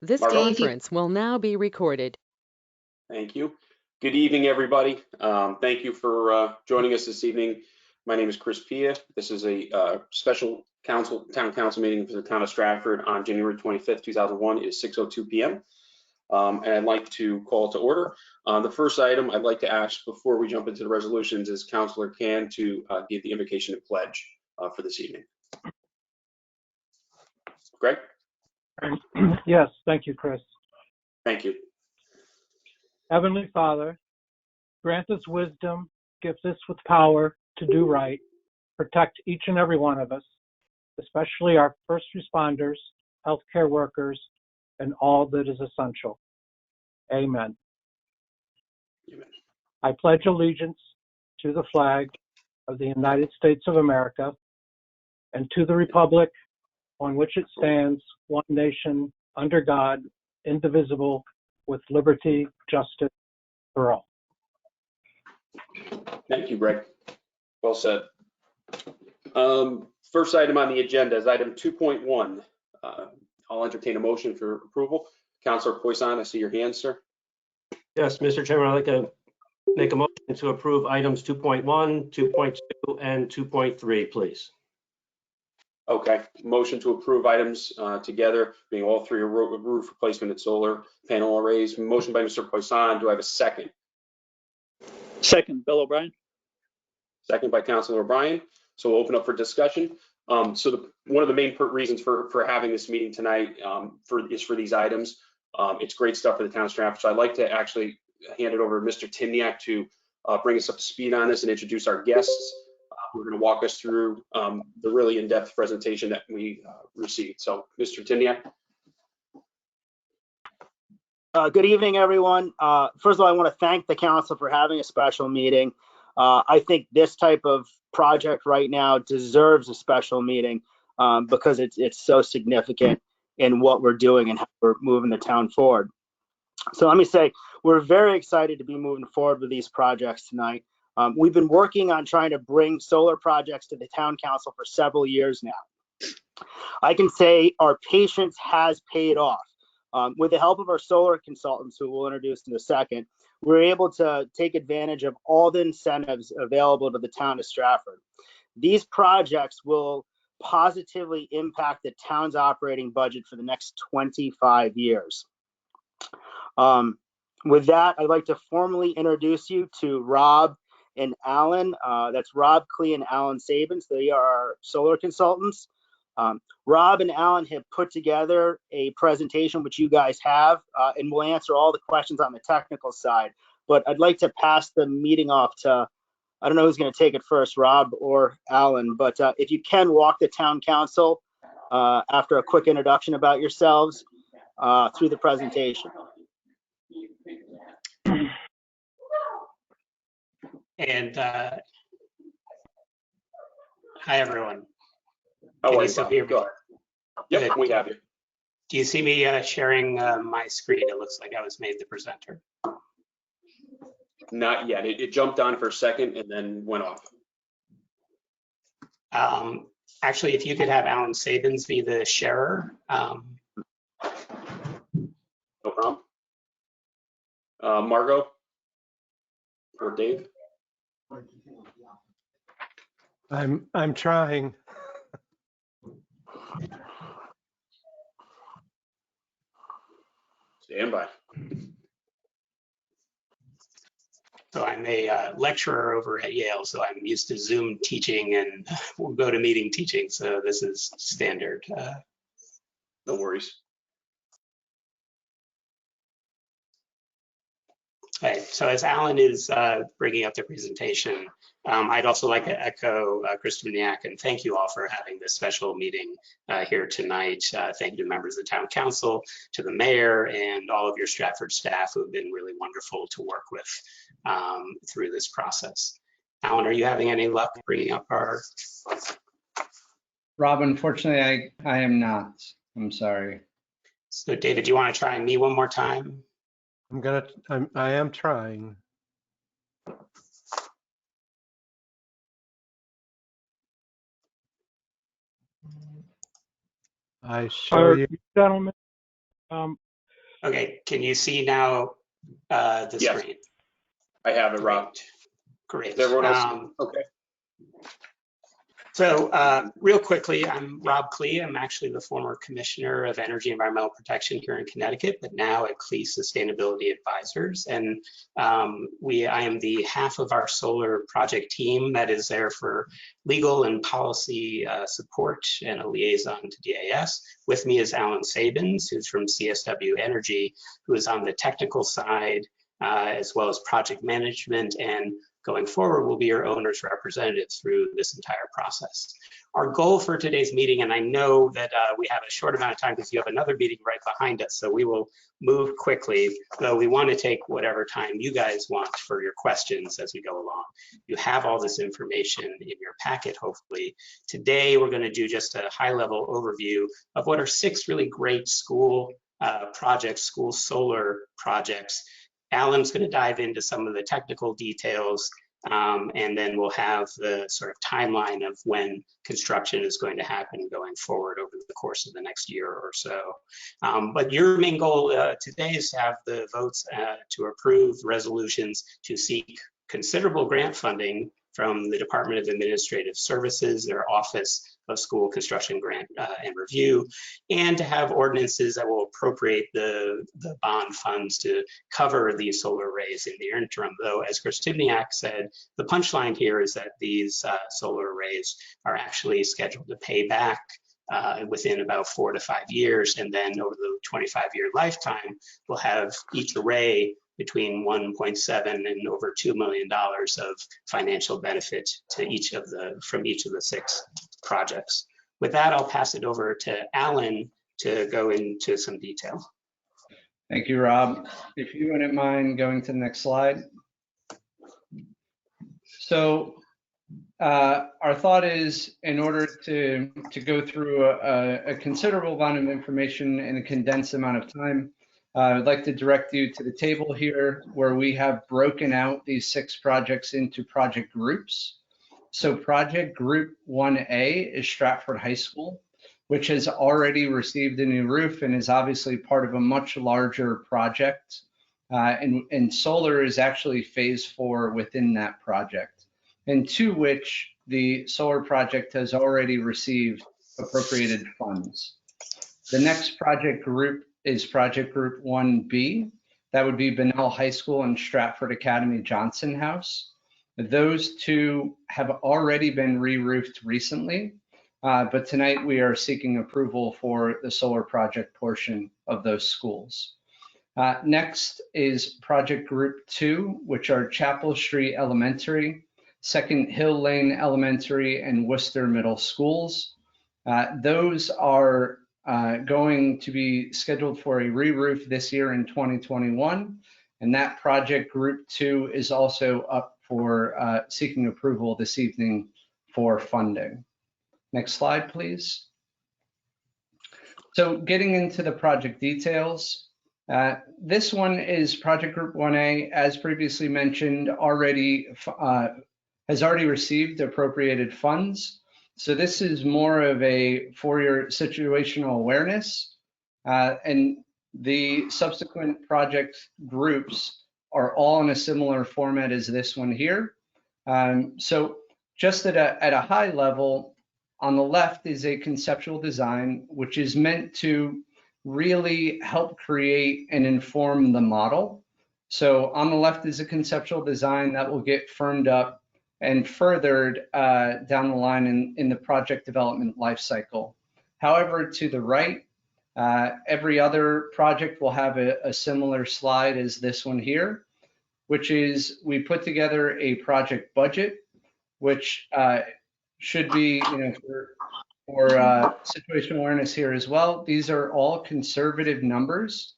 This Margo? conference will now be recorded. Thank you. Good evening, everybody. Thank you for joining us this evening. My name is Chris Pia. This is a special town council meeting for the town of Stratford on January 25th, 2001. It is 6:02 p.m. And I'd like to call to order. The first item I'd like to ask before we jump into the resolutions is Councilor Can to give the invocation and pledge for this evening. Greg? Yes, thank you, Chris. Thank you. Heavenly Father, grant us wisdom, gift us with power to do right, protect each and every one of us, especially our first responders, healthcare workers, and all that is essential. Amen. Amen. I pledge allegiance to the flag of the United States of America and to the republic on which it stands, one nation, under God, indivisible, with liberty, justice for all. Thank you, Greg. Well said. First item on the agenda is item 2.1. I'll entertain a motion for approval. Councilor Poisson, I see your hand, sir. Yes, Mr. Chairman, I'd like to make a motion to approve items 2.1, 2.2, and 2.3, please. Okay, motion to approve items together, being all three roof replacement and solar panel arrays. Motion by Mr. Poisson. Do I have a second? Second, Bill O'Brien. Second by Councilor O'Brien. So we'll open up for discussion. One of the main reasons for having this meeting tonight is for these items. It's great stuff for the town of Stratford. So I'd like to actually hand it over to Mr. Timniak to bring us up to speed on this and introduce our guests. We're going to walk us through the really in-depth presentation that we received. So, Mr. Timniak. Good evening, everyone. First of all, I want to thank the council for having a special meeting. I think this type of project right now deserves a special meeting because it's so significant in what we're doing and how we're moving the town forward. So let me say, we're very excited to be moving forward with these projects tonight. We've been working on trying to bring solar projects to the town council for several years now. I can say our patience has paid off. With the help of our solar consultants, who we'll introduce in a second, we're able to take advantage of all the incentives available to the town of Stratford. These projects will positively impact the town's operating budget for the next 25 years. With that, I'd like to formally introduce you to Rob and Alan. That's Rob Klee and Alan Sabins. They are our solar consultants. Rob and Alan have put together a presentation which you guys have, and we'll answer all the questions on the technical side. But I'd like to pass the meeting off to, I don't know who's going to take it first, Rob or Alan, but if you can walk the town council after a quick introduction about yourselves through the presentation. And hi, everyone. How Can are you you, still Bob? hear me? Go ahead. Yep, we have you. Do you see me sharing my screen? It looks like I was made the presenter. Not yet. It jumped on for a second and then went off. Actually, if you could have Alan Sabins be the sharer. No problem. Margo or Dave? I'm trying. Stand by. So I'm a lecturer over at Yale, so I'm used to Zoom teaching and we'll go to meeting teaching. So this is standard. No worries. Okay, so as Alan is bringing up the presentation, I'd also like to echo Chris Timniak and thank you all for having this special meeting here tonight. Thank you to members of the town council, to the mayor, and all of your Stratford staff who have been really wonderful to work with through this process. Alan, are you having any luck bringing up our? Rob, unfortunately, I am not. I'm sorry. So David, do you want to try me one more time? I am trying. I show you. Gentlemen, Okay, can you see now the Yes. screen? I have it, Rob. Great. Is everyone else? Okay. So real quickly, I'm Rob Klee. I'm actually the former Commissioner of Energy and Environmental Protection here in Connecticut, but now at Klee Sustainability Advisors. And I am the half of our solar project team that is there for legal and policy support and a liaison to DAS. With me is Alan Sabins, who's from CSW Energy, who is on the technical side, as well as project management, and going forward will be your owner's representative through this entire process. Our goal for today's meeting, and I know that we have a short amount of time because you have another meeting right behind us, so we will move quickly, though we want to take whatever time you guys want for your questions as we go along. You have all this information in your packet, hopefully. Today, we're going to do just a high-level overview of what are 6 really great school projects, school solar projects. Alan's going to dive into some of the technical details, and then we'll have the sort of timeline of when construction is going to happen going forward over the course of the next year or so. But your main goal today is to have the votes to approve resolutions to seek considerable grant funding from the Department of Administrative Services, their Office of School Construction Grant and Review, and to have ordinances that will appropriate the bond funds to cover these solar arrays in the interim. Though, as Chris Tibniak said, the punchline here is that these solar arrays are actually scheduled to pay back within about 4 to 5 years, and then over the 25-year lifetime, we'll have each array between 1.7 and over $2 million of financial benefit to from each of the 6 projects. With that, I'll pass it over to Alan to go into some detail. Thank you, Rob. If you wouldn't mind going to the next slide. So our thought is, in order to go through a considerable amount of information in a condensed amount of time, I'd like to direct you to the table here where we have broken out these 6 projects into project groups. So project group 1A is Stratford High School, which has already received a new roof and is obviously part of a much larger project. And solar is actually phase 4 within that project, and to which the solar project has already received appropriated funds. The next project group is project group 1B. That would be Bunnell High School and Stratford Academy Johnson House. Those 2 have already been re-roofed recently, but tonight we are seeking approval for the solar project portion of those schools. Next is project group 2, which are Chapel Street Elementary, Second Hill Lane Elementary, and Worcester Middle Schools. Those are going to be scheduled for a re-roof this year in 2021, and that project group 2 is also up for seeking approval this evening for funding. Next slide, please. So getting into the project details, this one is project group 1A, as previously mentioned, has already received appropriated funds. So this is more of for your situational awareness, and the subsequent project groups are all in a similar format as this one here. So just at a high level, on the left is a conceptual design, which is meant to really help create and inform the model. So on the left is a conceptual design that will get firmed up and furthered down the line in the project development lifecycle. However, to the right, every other project will have a similar slide as this one here, which is we put together a project budget, which should be, for situational awareness here as well. These are all conservative numbers.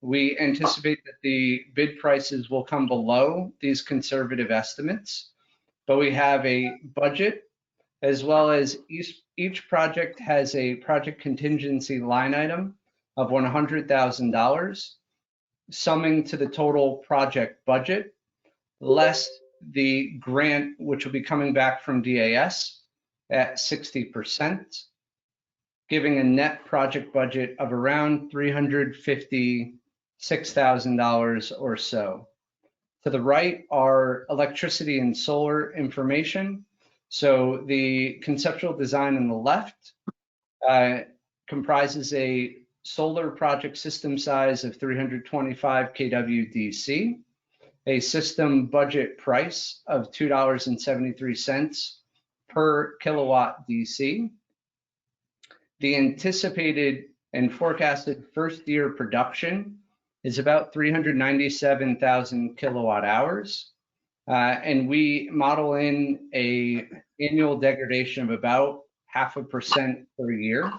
We anticipate that the bid prices will come below these conservative estimates, but we have a budget, as well as each project has a project contingency line item of $100,000, summing to the total project budget, less the grant, which will be coming back from DAS at 60%, giving a net project budget of around $350,000 $6,000 or so. To the right are electricity and solar information. So the conceptual design on the left comprises a solar project system size of 325 kW DC, a system budget price of $2.73 per kilowatt DC. The anticipated and forecasted first year production is about 397,000 kilowatt hours. And we model in a annual degradation of about 0.5% per year.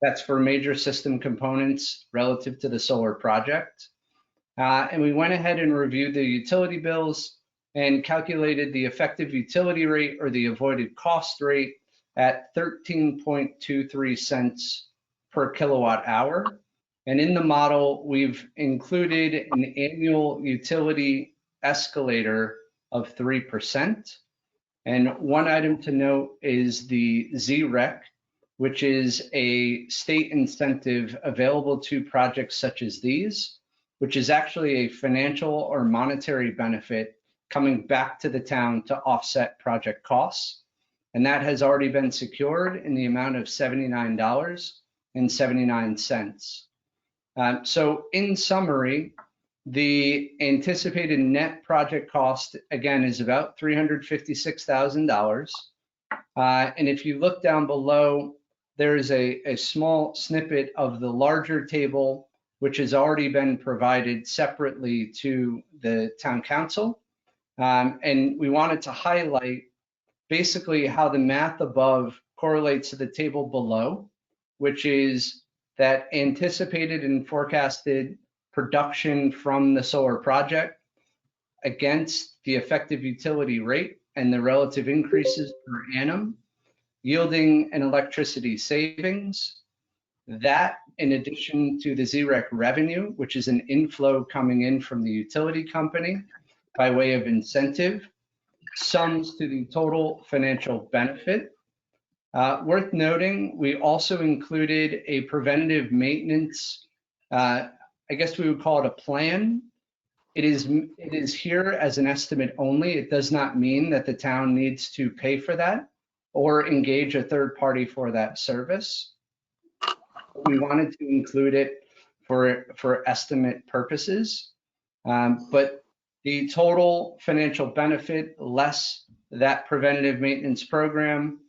That's for major system components relative to the solar project. And we went ahead and reviewed the utility bills and calculated the effective utility rate or the avoided cost rate at 13.23 cents per kilowatt hour. And in the model, we've included an annual utility escalator of 3%. And one item to note is the ZREC, which is a state incentive available to projects such as these, which is actually a financial or monetary benefit coming back to the town to offset project costs. And that has already been secured in the amount of $79.79. So in summary, the anticipated net project cost, again, is about $356,000. And if you look down below, there is a small snippet of the larger table, which has already been provided separately to the town council. And we wanted to highlight basically how the math above correlates to the table below, which is that anticipated and forecasted production from the solar project against the effective utility rate and the relative increases per annum, yielding an electricity savings. That, in addition to the ZREC revenue, which is an inflow coming in from the utility company by way of incentive, sums to the total financial benefit. Worth noting, we also included a preventative maintenance, I guess we would call it a plan. It is here as an estimate only. It does not mean that the town needs to pay for that or engage a third party for that service. We wanted to include it for estimate purposes, but the total financial benefit less that preventative maintenance program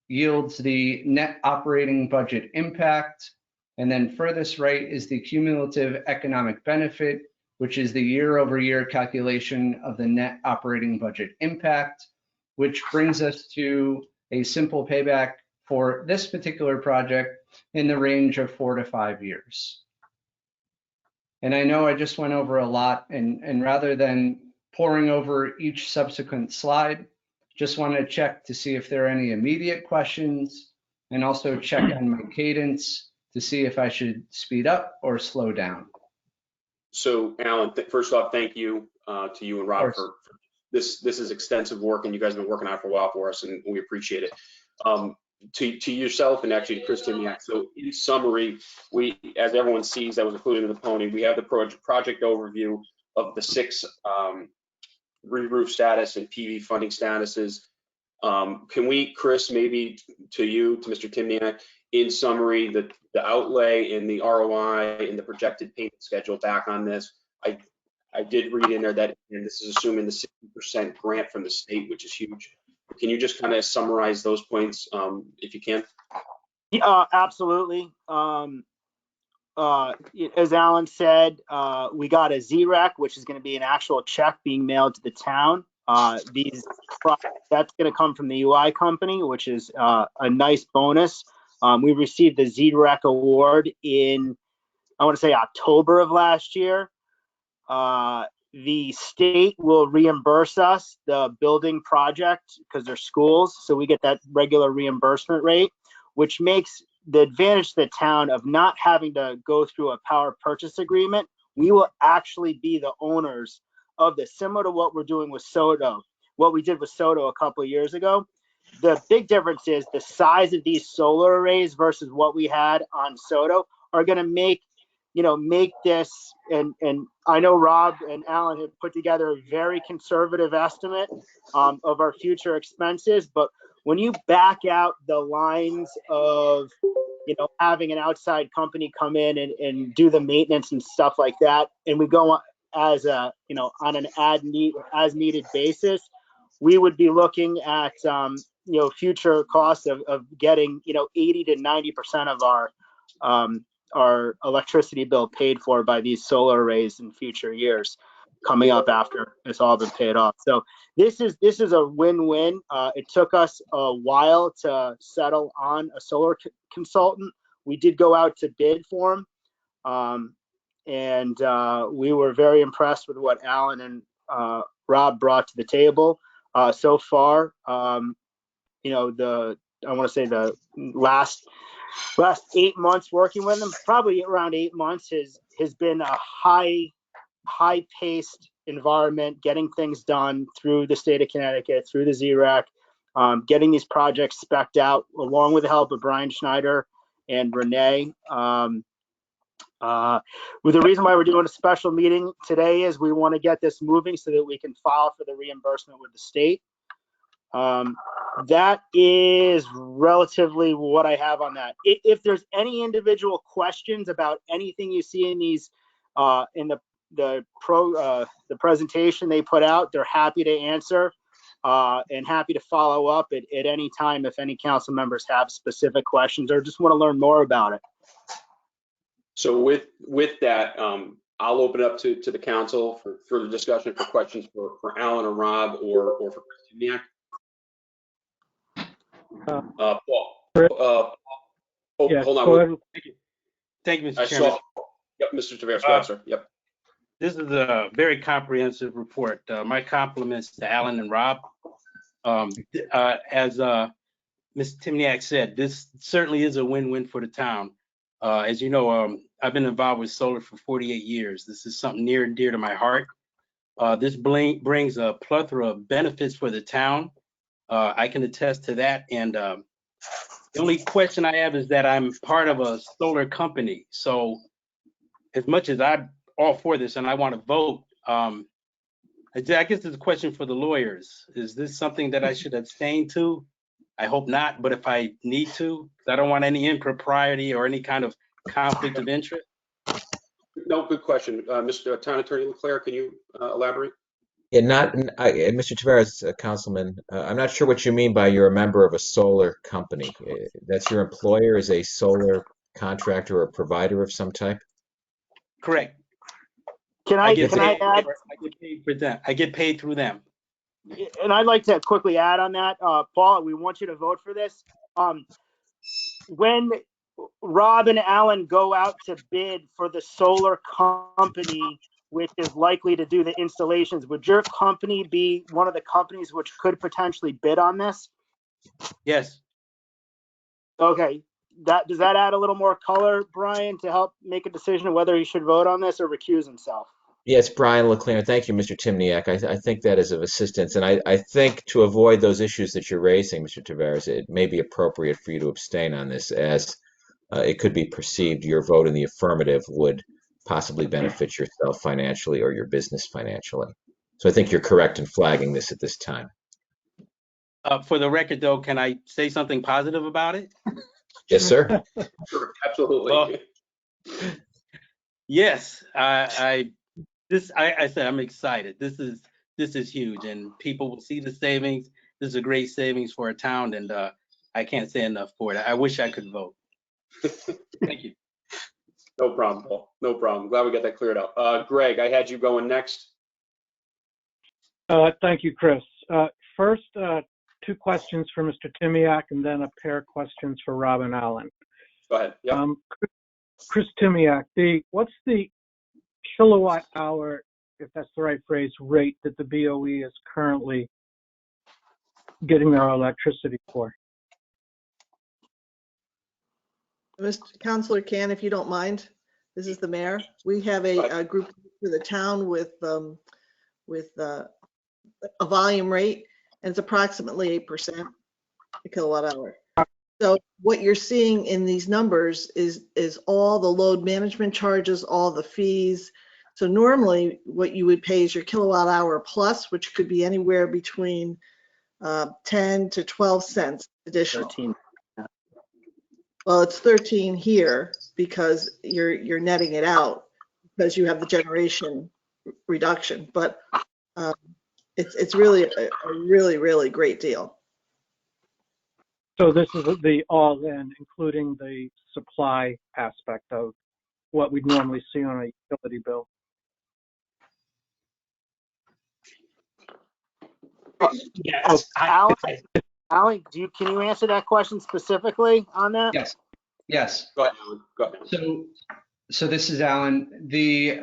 yields the net operating budget impact. And then furthest right is the cumulative economic benefit, which is the year-over-year calculation of the net operating budget impact, which brings us to a simple payback for this particular project in the range of 4 to 5 years. And I know I just went over a lot, and rather than pouring over each subsequent slide, just want to check to see if there are any immediate questions, and also check on my cadence to see if I should speed up or slow down. So Alan, first off, thank you to you and Rob for this. This is extensive work, and you guys have been working on it for a while for us, and we appreciate it. To yourself and actually to Chris Timniak. So in summary, we, as everyone sees, that was included in the pony, we have the project overview of the 6 re-roof status and PV funding statuses. Can we, Chris, maybe to you, to Mr. Timniak, in summary, the outlay and the ROI and the projected payment schedule back on this? I did read in there that, and this is assuming the 60% grant from the state, which is huge. Can you just kind of summarize those points, if you can? Yeah, absolutely. As Alan said, we got a ZREC, which is going to be an actual check being mailed to the town. That's going to come from the UI company, which is a nice bonus. We received the ZREC award in, I want to say, October of last year. The state will reimburse us the building project because they're schools, so we get that regular reimbursement rate, which makes the advantage to the town of not having to go through a power purchase agreement. We will actually be the owners of this, similar to what we're doing with Soto, what we did with Soto a couple of years ago. The big difference is the size of these solar arrays versus what we had on Soto are going to make make this, and I know Rob and Alan have put together a very conservative estimate of our future expenses, but when you back out the lines of, having an outside company come in and do the maintenance and stuff like that, and we go on as a, on an as needed basis, we would be looking at, future costs of getting, 80 to 90% of our electricity bill paid for by these solar arrays in future years coming up after it's all been paid off. So this is a win-win. It took us a while to settle on a solar consultant. We did go out to bid for him, and we were very impressed with what Alan and Rob brought to the table. So far, I want to say the last 8 months working with them, probably around 8 months, has been a high-paced environment, getting things done through the state of Connecticut, through the ZRAC, getting these projects spec'd out, along with the help of Brian Schneider and Renee. With the reason why we're doing a special meeting today is we want to get this moving so that we can file for the reimbursement with the state. That is relatively what I have on that. If there's any individual questions about anything you see in these, in the presentation they put out, they're happy to answer, and happy to follow up at any time if any council members have specific questions or just want to learn more about it. So with that, I'll open it up to the council for further discussion, for questions for Alan or Rob or for Chris Timniak. Paul. Yes, Hold go on. ahead. Thank you, Mr. I Chairman. saw. Yep, Mr. Tavares, go ahead, sir. Yep. This is a very comprehensive report. My compliments to Alan and Rob. As Mr. Timniak said, this certainly is a win-win for the town. As you know, I've been involved with solar for 48 years. This is something near and dear to my heart. This brings a plethora of benefits for the town. I can attest to that. And the only question I have is that I'm part of a solar company. So as much as I'm all for this and I want to vote, I guess it's a question for the lawyers. Is this something that I should abstain to? I hope not, but if I need to, I don't want any impropriety or any kind of conflict of interest. No, good question. Mr. Town Attorney Leclerc, can you elaborate? Yeah, Mr. Tavares, Councilman, I'm not sure what you mean by you're a member of a solar company. That's your employer is a solar contractor or provider of some type? Correct. Can I add? I get paid for them. I get paid through them. And I'd like to quickly add on that, Paul, we want you to vote for this. When Rob and Alan go out to bid for the solar company, which is likely to do the installations, would your company be one of the companies which could potentially bid on this? Yes. Okay. Does that add a little more color, Brian, to help make a decision of whether he should vote on this or recuse himself? Yes, Brian Leclerc. Thank you, Mr. Timniak. I think that is of assistance. And I think to avoid those issues that you're raising, Mr. Tavares, it may be appropriate for you to abstain on this, as it could be perceived your vote in the affirmative would possibly benefit yourself financially or your business financially. So I think you're correct in flagging this at this time. For the record, though, can I say something positive about it? Yes, sir. Sure, absolutely. Well, yes, I said I'm excited. This is huge, and people will see the savings. This is a great savings for a town, and I can't say enough for it. I wish I could vote. Thank you. No problem, Paul. No problem. Glad we got that cleared up. Greg, I had you going next. Thank you, Chris. First, 2 questions for Mr. Timniak and then a pair of questions for Rob and Alan. Go ahead. Yep. Chris Timniak, what's the kilowatt hour, if that's the right phrase, rate that the BOE is currently getting their electricity for? Mr. Councilor Can, if you don't mind, this is the mayor. We have a group for the town with a volume rate, and it's approximately 8% a kilowatt hour. So what you're seeing in these numbers is all the load management charges, all the fees. So normally what you would pay is your kilowatt hour plus, which could be anywhere between 10 to 12 cents additional. 13. Well, it's 13 here because you're netting it out because you have the generation reduction, but it's really a really great deal. So this is the all-in, including the supply aspect of what we'd normally see on a utility bill. Yes. Alan, can you answer that question specifically on that? Yes. Go ahead, Alan. Go ahead. So this is Alan.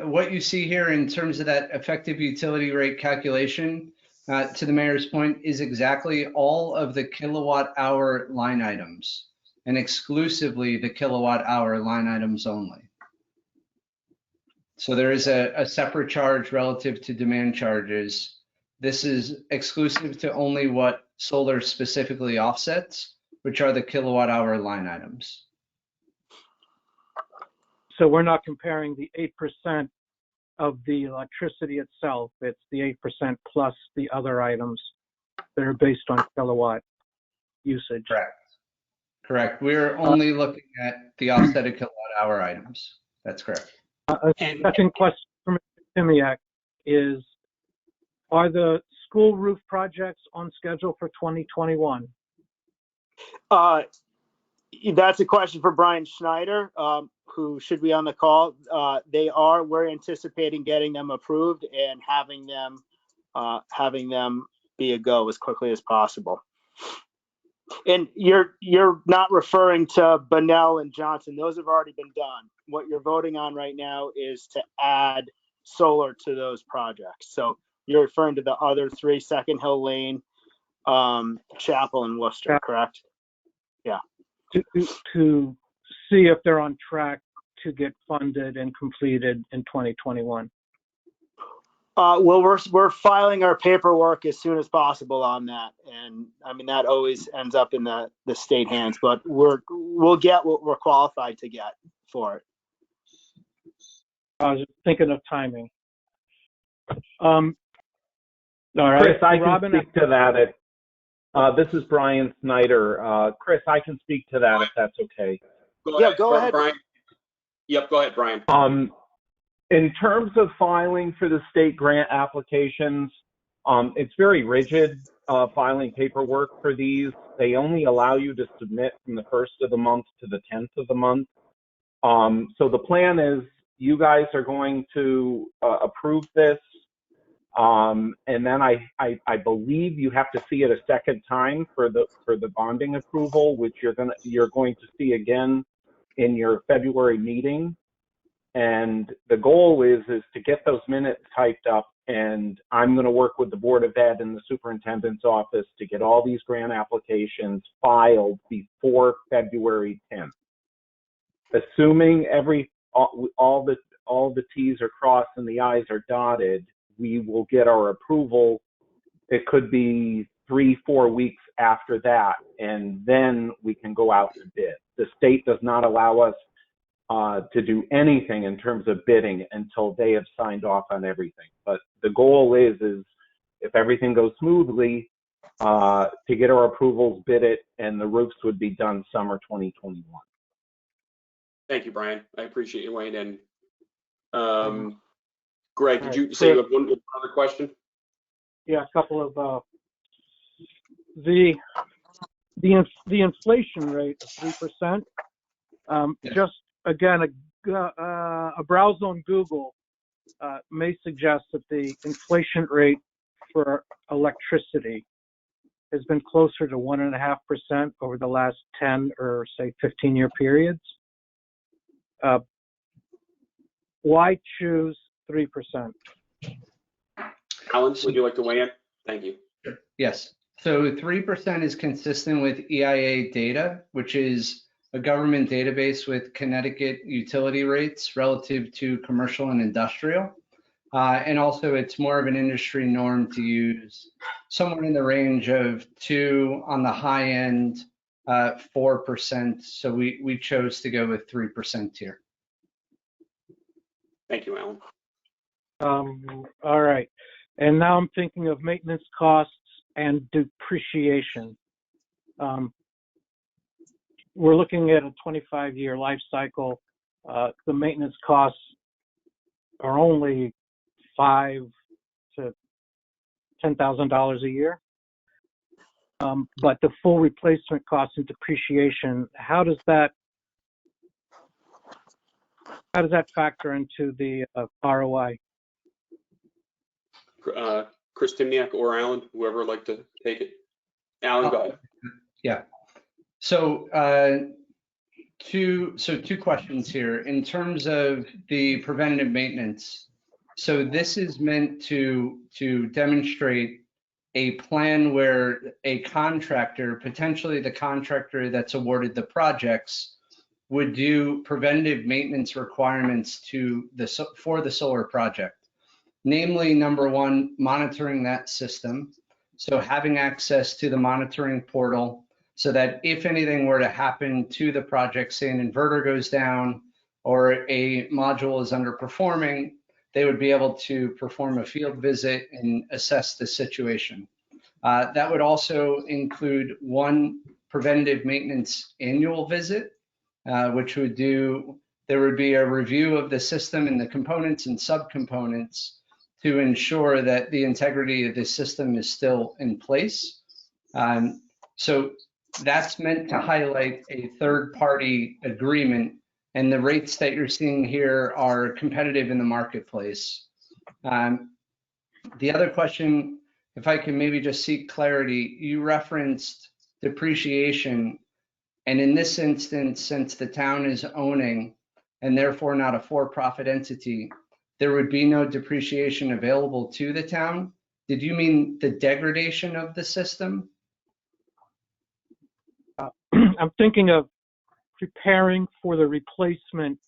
What you see here in terms of that effective utility rate calculation, to the mayor's point, is exactly all of the kilowatt hour line items, and exclusively the kilowatt hour line items only. So there is a separate charge relative to demand charges. This is exclusive to only what solar specifically offsets, which are the kilowatt hour line items. So we're not comparing the 8% of the electricity itself. It's the 8% plus the other items that are based on kilowatt usage. Correct. We're only looking at the offsetted kilowatt hour items. That's correct. A second question from Timiak is, are the school roof projects on schedule for 2021? That's a question for Brian Schneider, who should be on the call. They are. We're anticipating getting them approved and having them be a go as quickly as possible. And you're not referring to Bunnell and Johnson. Those have already been done. What you're voting on right now is to add solar to those projects. So you're referring to the other three: Second Hill Lane, Chapel, and Worcester, correct? Yeah. To see if they're on track to get funded and completed in 2021. Well, we're filing our paperwork as soon as possible on that, and I mean that always ends up in the state hands, but we'll get what we're qualified to get for it. I was just thinking of timing. All right, Chris, I can Robin, speak to that. This is Brian Snyder. Chris, I can speak to that if that's okay. Go ahead, Brian. Yep, go ahead, Brian. In terms of filing for the state grant applications, it's very rigid filing paperwork for these. They only allow you to submit from the 1st of the month to the 10th of the month. So the plan is you guys are going to approve this. And then I believe you have to see it a second time for the bonding approval, which you're going to see again in your February meeting. And the goal is to get those minutes typed up, and I'm going to work with the Board of Ed and the Superintendent's office to get all these grant applications filed before February 10th. Assuming all the T's are crossed and the I's are dotted, we will get our approval. It could be 3-4 weeks after that, and then we can go out to bid. The state does not allow us to do anything in terms of bidding until they have signed off on everything. But the goal is if everything goes smoothly, to get our approvals, bid it, and the roofs would be done summer 2021. Thank you, Brian. I appreciate you weighing in. Greg, did you say you have one other question? Yeah, a couple of the inflation rate of 3%. Just again, a browse on Google may suggest that the inflation rate for electricity has been closer to 1.5% over the last 10 or say 15-year periods. Why choose 3%? Alan, would you like to weigh in? Thank you. Yes. So 3% is consistent with EIA data, which is a government database with Connecticut utility rates relative to commercial and industrial. And also it's more of an industry norm to use somewhere in the range of 2 on the high end, 4%. So we chose to go with 3% here. Thank you, Alan. All right. And now I'm thinking of maintenance costs and depreciation. We're looking at a 25-year life cycle. The maintenance costs are only $5,000 to $10,000 a year. But the full replacement cost and depreciation, how does that factor into the ROI? Chris Timniak or Alan, whoever would like to take it. Alan, go ahead. Yeah. So two questions here. In terms of the preventative maintenance, so this is meant to demonstrate a plan where a contractor, potentially the contractor that's awarded the projects, would do preventative maintenance requirements for the solar project. Namely, number one, monitoring that system. So having access to the monitoring portal so that if anything were to happen to the project, say an inverter goes down or a module is underperforming, they would be able to perform a field visit and assess the situation. That would also include one preventative maintenance annual visit, which there would be a review of the system and the components and subcomponents to ensure that the integrity of the system is still in place. So that's meant to highlight a third-party agreement, and the rates that you're seeing here are competitive in the marketplace. The other question, if I can maybe just seek clarity, you referenced depreciation, and in this instance, since the town is owning and therefore not a for-profit entity, there would be no depreciation available to the town. Did you mean the degradation of the system? I'm thinking of preparing for the replacement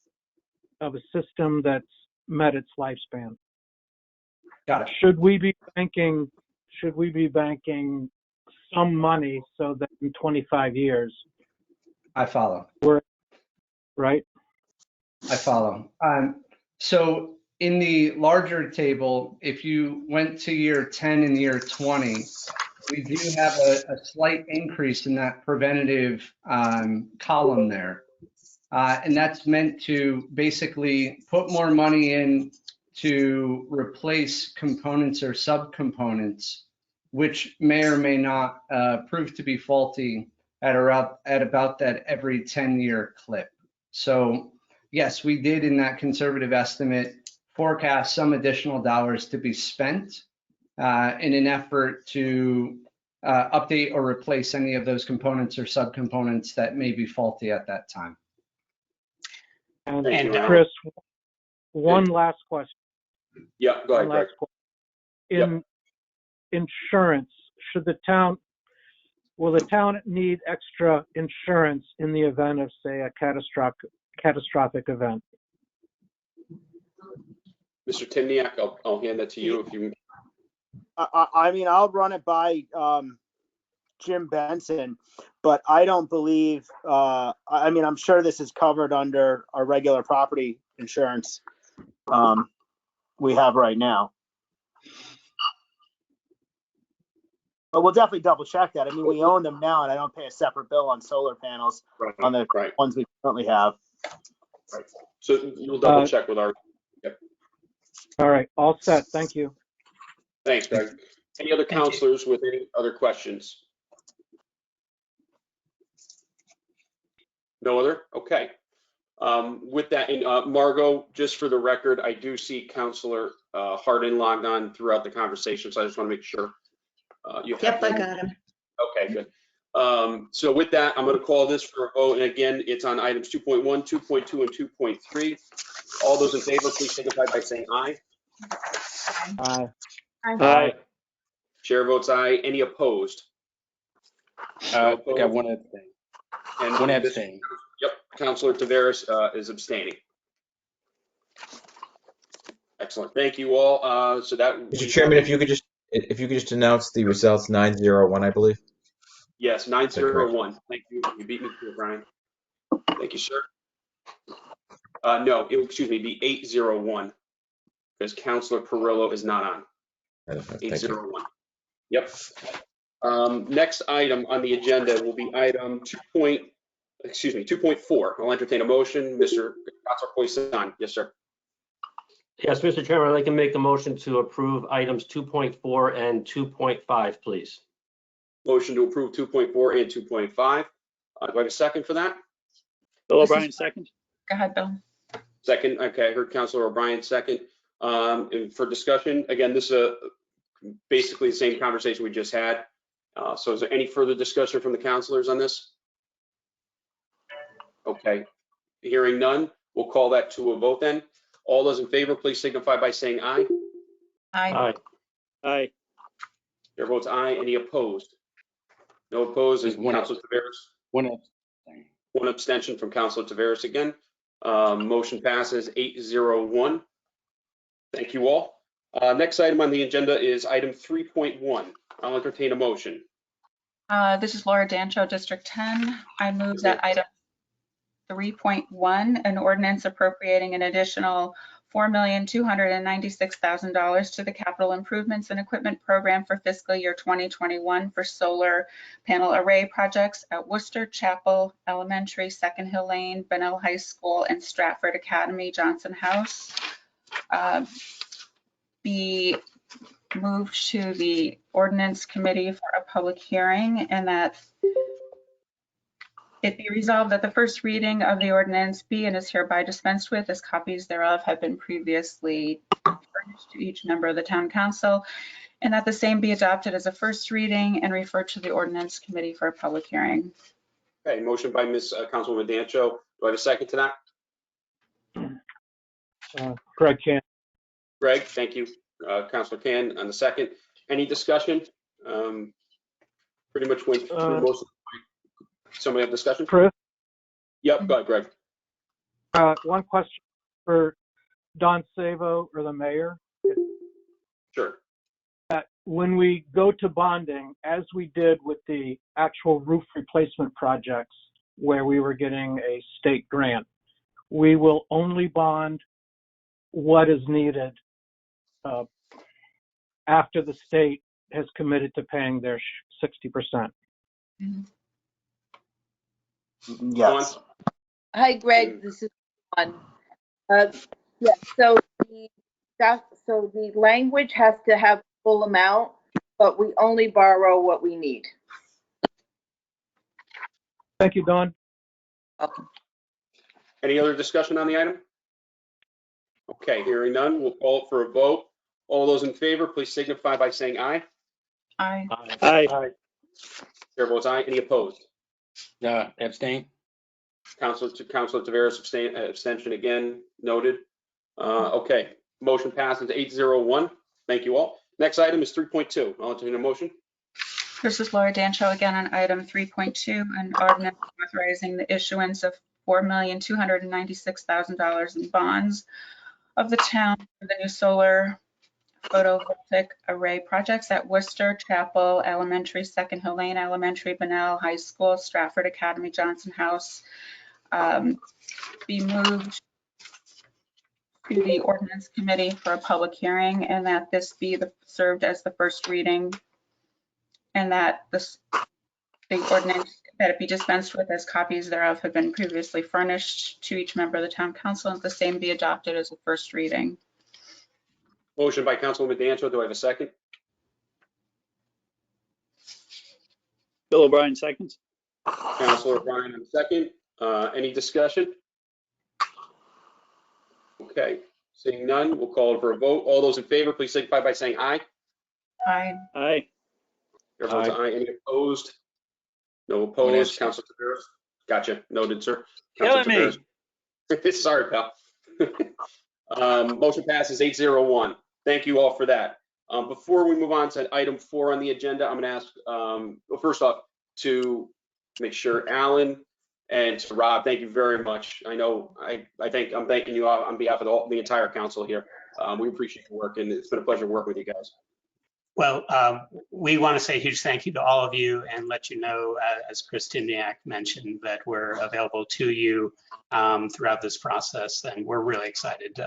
of a system that's met its lifespan. Got it. Should we be banking some money so that in 25 years? I follow. Right? I follow. So in the larger table, if you went to year 10 and year 20, we do have a slight increase in that preventative column there. And that's meant to basically put more money in to replace components or subcomponents, which may or may not prove to be faulty at about that every 10-year clip. So yes, we did in that conservative estimate forecast some additional dollars to be spent in an effort to update or replace any of those components or subcomponents that may be faulty at that time. And Chris, one last question. Yeah, go ahead, Greg. In insurance, will the town need extra insurance in the event of, say, a catastrophic event? Mr. Timniak, I'll hand that to you if you. I mean, I'll run it by Jim Benson, but I don't believe, I mean, I'm sure this is covered under our regular property insurance we have right now. But we'll definitely double check that. I mean, we own them now and I don't pay a separate bill on solar panels on the ones we currently have. Right. So we'll double check with our. Yep. All right, all set. Thank you. Thanks, Greg. Any other counselors with any other questions? No other? Okay. With that, Margot, just for the record, I do see Counselor Hardin logged on throughout the conversation, so I just want to make sure you have. Yep, I got him. Okay, good. So with that, I'm going to call this for a vote, and again, it's on items 2.1, 2.2, and 2.3. All those in favor, please signify by saying aye. Aye. Aye. Chair votes aye. Any opposed? I got one abstain. And one abstain. Yep, Councilor Taveras is abstaining. Excellent. Thank you all. So that Mr. Chairman, if you could just announce the results 901, I believe. Yes, 901. Thank you. You beat me to it, Brian. Thank you, sir. No, excuse me, be 801 because Councilor Perillo is not on. Thank you. 801. Yep. Next item on the agenda will be item 2.4. I'll entertain a motion. Mr. Councilor Poisson. Yes, sir. Yes, Mr. Chairman, I'd like to make a motion to approve items 2.4 and 2.5, please. Motion to approve 2.4 and 2.5. Do I have a second for that? Bill O'Brien, second. Go ahead, Bill. Second. Okay, I heard Councilor O'Brien second. And for discussion, again, this is basically the same conversation we just had. So is there any further discussion from the councilors on this? Okay, hearing none, we'll call that to a vote then. All those in favor, please signify by saying aye. Aye. Aye. Chair votes aye. Any opposed? No opposed. Is One Councilor Taveras? One abstention from Councilor Taveras again. Motion passes 801. Thank you all. Next item on the agenda is item 3.1. I'll entertain a motion. This is Laura Dancho, District 10. I move that item 3.1, an ordinance appropriating an additional $4,296,000 to the Capital Improvements and Equipment Program for fiscal year 2021 for solar panel array projects at Worcester Chapel Elementary, Second Hill Lane, Bunnell High School, and Stratford Academy, Johnson House. Be moved to the Ordinance Committee for a public hearing, and that it be resolved that the first reading of the ordinance be and is hereby dispensed with, as copies thereof have been previously furnished to each member of the Town Council, and that the same be adopted as a first reading and referred to the Ordinance Committee for a public hearing. Okay, motion by Ms. Councilwoman Dancho. Do I have a second to that? Greg Can. Greg, thank you. Councilor Can on the second. Any discussion? Pretty much went through most of the point. Somebody have discussion? Chris, Yep, go ahead, Greg. one question for Don Savo or the mayor. Sure. When we go to bonding, as we did with the actual roof replacement projects where we were getting a state grant, we will only bond what is needed after the state has committed to paying their 60%. Yes. Hi, Greg. This is Dawn. Yeah, so the language has to have full amount, but we only borrow what we need. Thank you, Don. Welcome. Any other discussion on the item? Okay, hearing none, we'll call it for a vote. All those in favor, please signify by saying aye. Aye. Aye. Chair votes aye. Any opposed? Abstain. Councilor Taveras abstention again, noted. Okay, motion passes 801. Thank you all. Next item is 3.2. I'll entertain a motion. This is Laura Dancho again on item 3.2, an ordinance authorizing the issuance of $4,296,000 in bonds of the town for the new solar photovoltaic array projects at Worcester Chapel Elementary, Second Hill Lane Elementary, Bunnell High School, Stratford Academy, Johnson House. Be moved to the Ordinance Committee for a public hearing, and that this be served as the first reading, and that the ordinance, that it be dispensed with, as copies thereof have been previously furnished to each member of the Town Council, and the same be adopted as a first reading. Motion by Councilwoman Dancho. Do I have a second? Bill O'Brien, seconds. Councilor O'Brien on the second. Any discussion? Okay, seeing none, we'll call it for a vote. All those in favor, please signify by saying aye. Aye. Aye. Chair votes aye. Any opposed? No opposed. Councilor Taveras. Gotcha. Noted, sir. Killing me. Sorry, pal. Motion passes 801. Thank you all for that. Before we move on to item 4 on the agenda, I'm going to ask, well, first off, to make sure Alan and to Rob, thank you very much. I know I'm thanking you on behalf of the entire council here. We appreciate your work, and it's been a pleasure working with you guys. Well, we want to say a huge thank you to all of you and let you know, as Chris Timniak mentioned, that we're available to you throughout this process, and we're really excited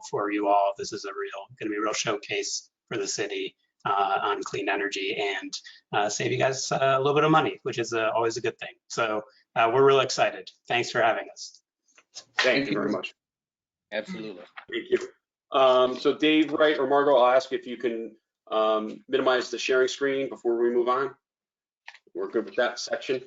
for you all. This is going to be a real showcase for the city on clean energy and save you guys a little bit of money, which is always a good thing. So we're really excited. Thanks for having us. Thank you very much. Absolutely. Thank you. So Dave, Wright, or Margot, I'll ask if you can minimize the sharing screen before we move on. We're good with that section.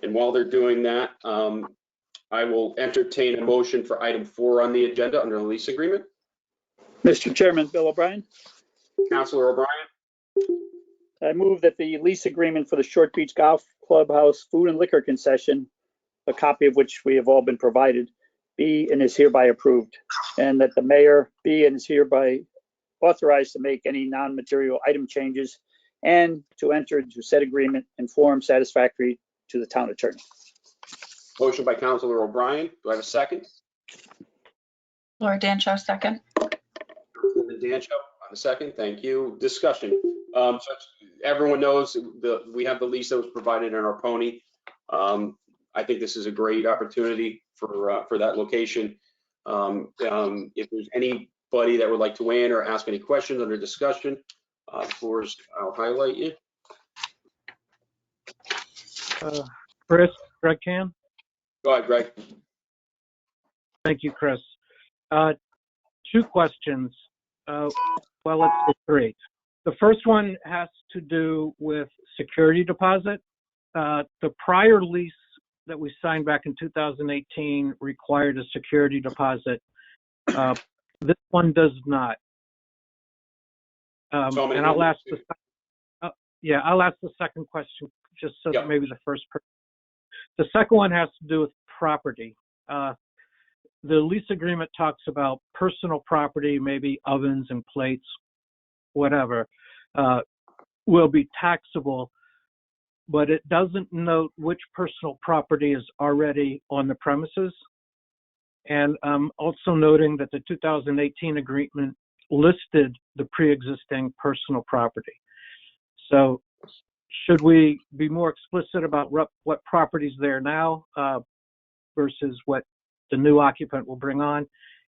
And while they're doing that, I will entertain a motion for item 4 on the agenda under the lease agreement. Mr. Chairman, Bill O'Brien. Councilor O'Brien. I move that the lease agreement for the Short Beach Golf Clubhouse food and liquor concession, a copy of which we have all been provided, be and is hereby approved, and that the mayor be and is hereby authorized to make any non-material item changes and to enter into said agreement in form satisfactory to the town attorney. Motion by Councilor O'Brien. Do I have a second? Laura Dancho, second. Councilman Dancho on the second. Thank you. Discussion. So everyone knows we have the lease that was provided in our pony. I think this is a great opportunity for that location. If there's anybody that would like to weigh in or ask any questions under discussion, floors, I'll highlight you. Chris, Greg Can. Go ahead, Greg. Thank you, Chris. 2 questions. Well, let's say 3. The first one has to do with security deposit. The prior lease that we signed back in 2018 required a security deposit. This one does not. And I'll ask the second question just so that maybe the first person. The second one has to do with property. The lease agreement talks about personal property, maybe ovens and plates, whatever, will be taxable, but it doesn't note which personal property is already on the premises. And also noting that the 2018 agreement listed the pre-existing personal property. So should we be more explicit about what properties there now versus what the new occupant will bring on,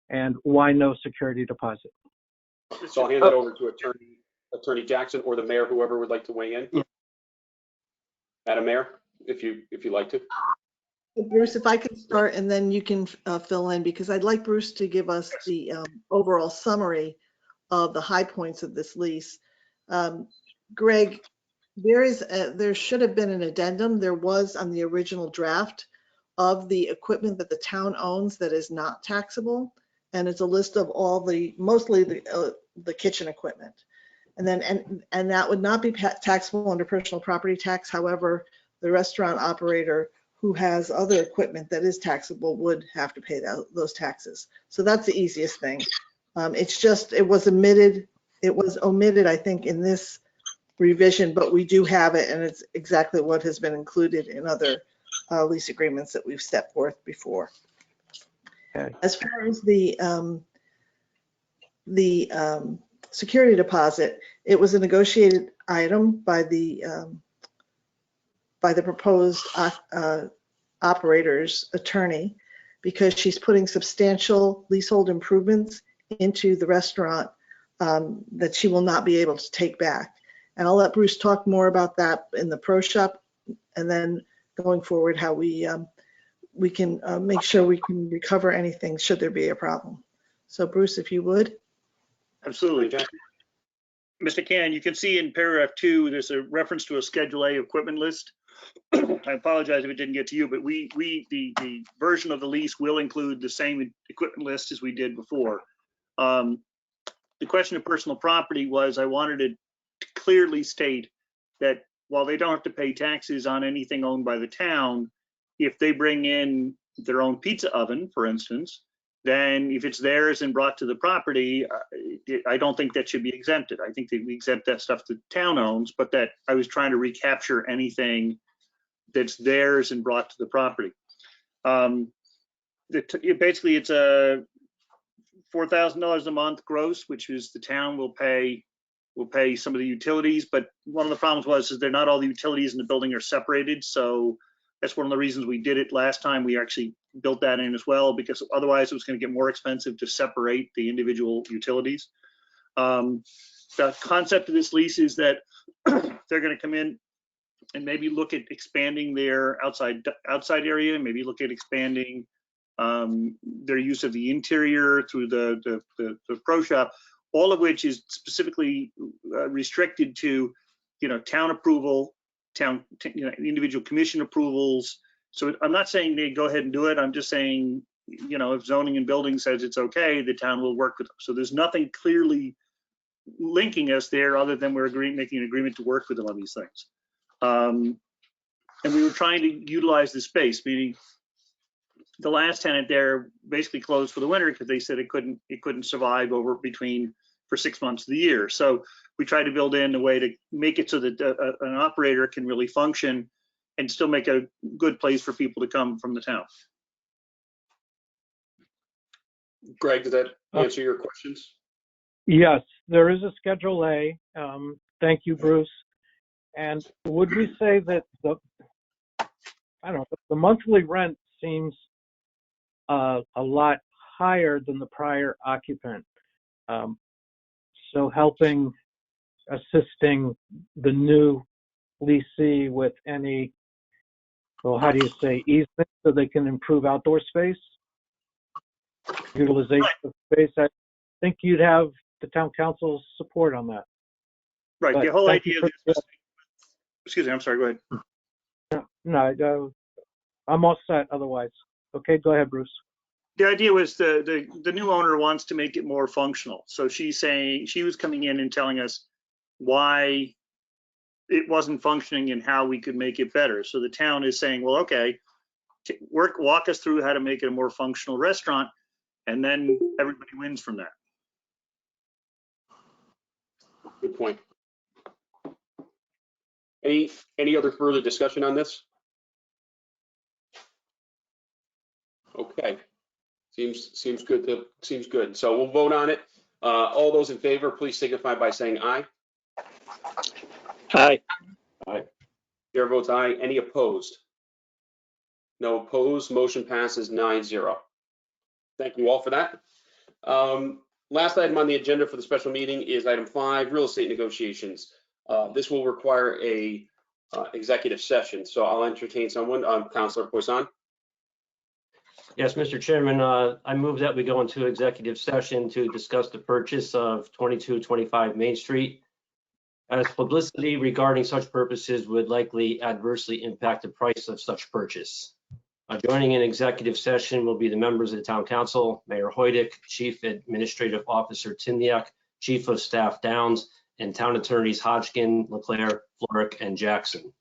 and why no security deposit? So I'll hand that over to Attorney Jackson or the mayor, whoever would like to weigh in. Madam Mayor, if you'd like to. Bruce, if I could start and then you can fill in, because I'd like Bruce to give us the overall summary of the high points of this lease. Greg, there should have been an addendum. There was on the original draft of the equipment that the town owns that is not taxable, and it's a list of all mostly the kitchen equipment. And then and that would not be taxable under personal property tax. However, the restaurant operator who has other equipment that is taxable would have to pay those taxes. So that's the easiest thing. It's just, it was omitted, I think, in this revision, but we do have it, and it's exactly what has been included in other lease agreements that we've set forth before. Okay. As far as the security deposit, it was a negotiated item by the proposed operator's attorney, because she's putting substantial leasehold improvements into the restaurant that she will not be able to take back. And I'll let Bruce talk more about that in the pro shop, and then going forward how we can make sure we can recover anything should there be a problem. So Bruce, if you would. Absolutely. Mr. Cannon, you can see in paragraph 2, there's a reference to a Schedule A equipment list. I apologize if it didn't get to you, but the version of the lease will include the same equipment list as we did before. The question of personal property was, I wanted to clearly state that while they don't have to pay taxes on anything owned by the town, if they bring in their own pizza oven, for instance, then if it's theirs and brought to the property, I don't think that should be exempted. I think that we exempt that stuff the town owns, but that I was trying to recapture anything that's theirs and brought to the property. Basically, it's a $4,000 a month gross, which is the town will pay some of the utilities. But one of the problems is they're not all the utilities in the building are separated. So that's one of the reasons we did it last time. We actually built that in as well, because otherwise it was going to get more expensive to separate the individual utilities. The concept of this lease is that they're going to come in and maybe look at expanding their outside area, maybe look at expanding their use of the interior through the pro shop, all of which is specifically restricted to, town approval, individual commission approvals. So I'm not saying they go ahead and do it. I'm just saying, if zoning and building says it's okay, the town will work with them. So there's nothing clearly linking us there other than we're making an agreement to work with them on these things. And we were trying to utilize the space, meaning the last tenant there basically closed for the winter because they said it couldn't survive for 6 months of the year. So we tried to build in a way to make it so that an operator can really function and still make a good place for people to come from the town. Greg, does that answer your questions? Yes, there is a Schedule A. Thank you, Bruce. And would we say that the monthly rent seems a lot higher than the prior occupant? So assisting the new leasee with any, easement so they can improve outdoor space, utilization of space. I think you'd have the town council's support on that. Right. But the whole thank idea you of this, excuse me, I'm sorry, go ahead. No, I'm all set otherwise. Okay, go ahead, Bruce. The idea was the new owner wants to make it more functional. So she's saying, she was coming in and telling us why it wasn't functioning and how we could make it better. So the town is saying, well, okay, walk us through how to make it a more functional restaurant, and then everybody wins from that. Good point. Any other further discussion on this? Okay. Seems good. So we'll vote on it. All those in favor, please signify by saying aye. Aye. Aye. Chair votes aye. Any opposed? No opposed. Motion passes 9-0. Thank you all for that. Last item on the agenda for the special meeting is item 5, real estate negotiations. This will require a executive session. So I'll entertain someone. Councilor Poisson. Yes, Mr. Chairman, I move that we go into executive session to discuss the purchase of 2225 Main Street, as publicity regarding such purposes would likely adversely impact the price of such purchase. Joining in executive session will be the members of the Town Council, Mayor Hoydick, Chief Administrative Officer Timniak, Chief of Staff Downs, and Town Attorneys Hodgkin, Leclerc, Florick, and Jackson.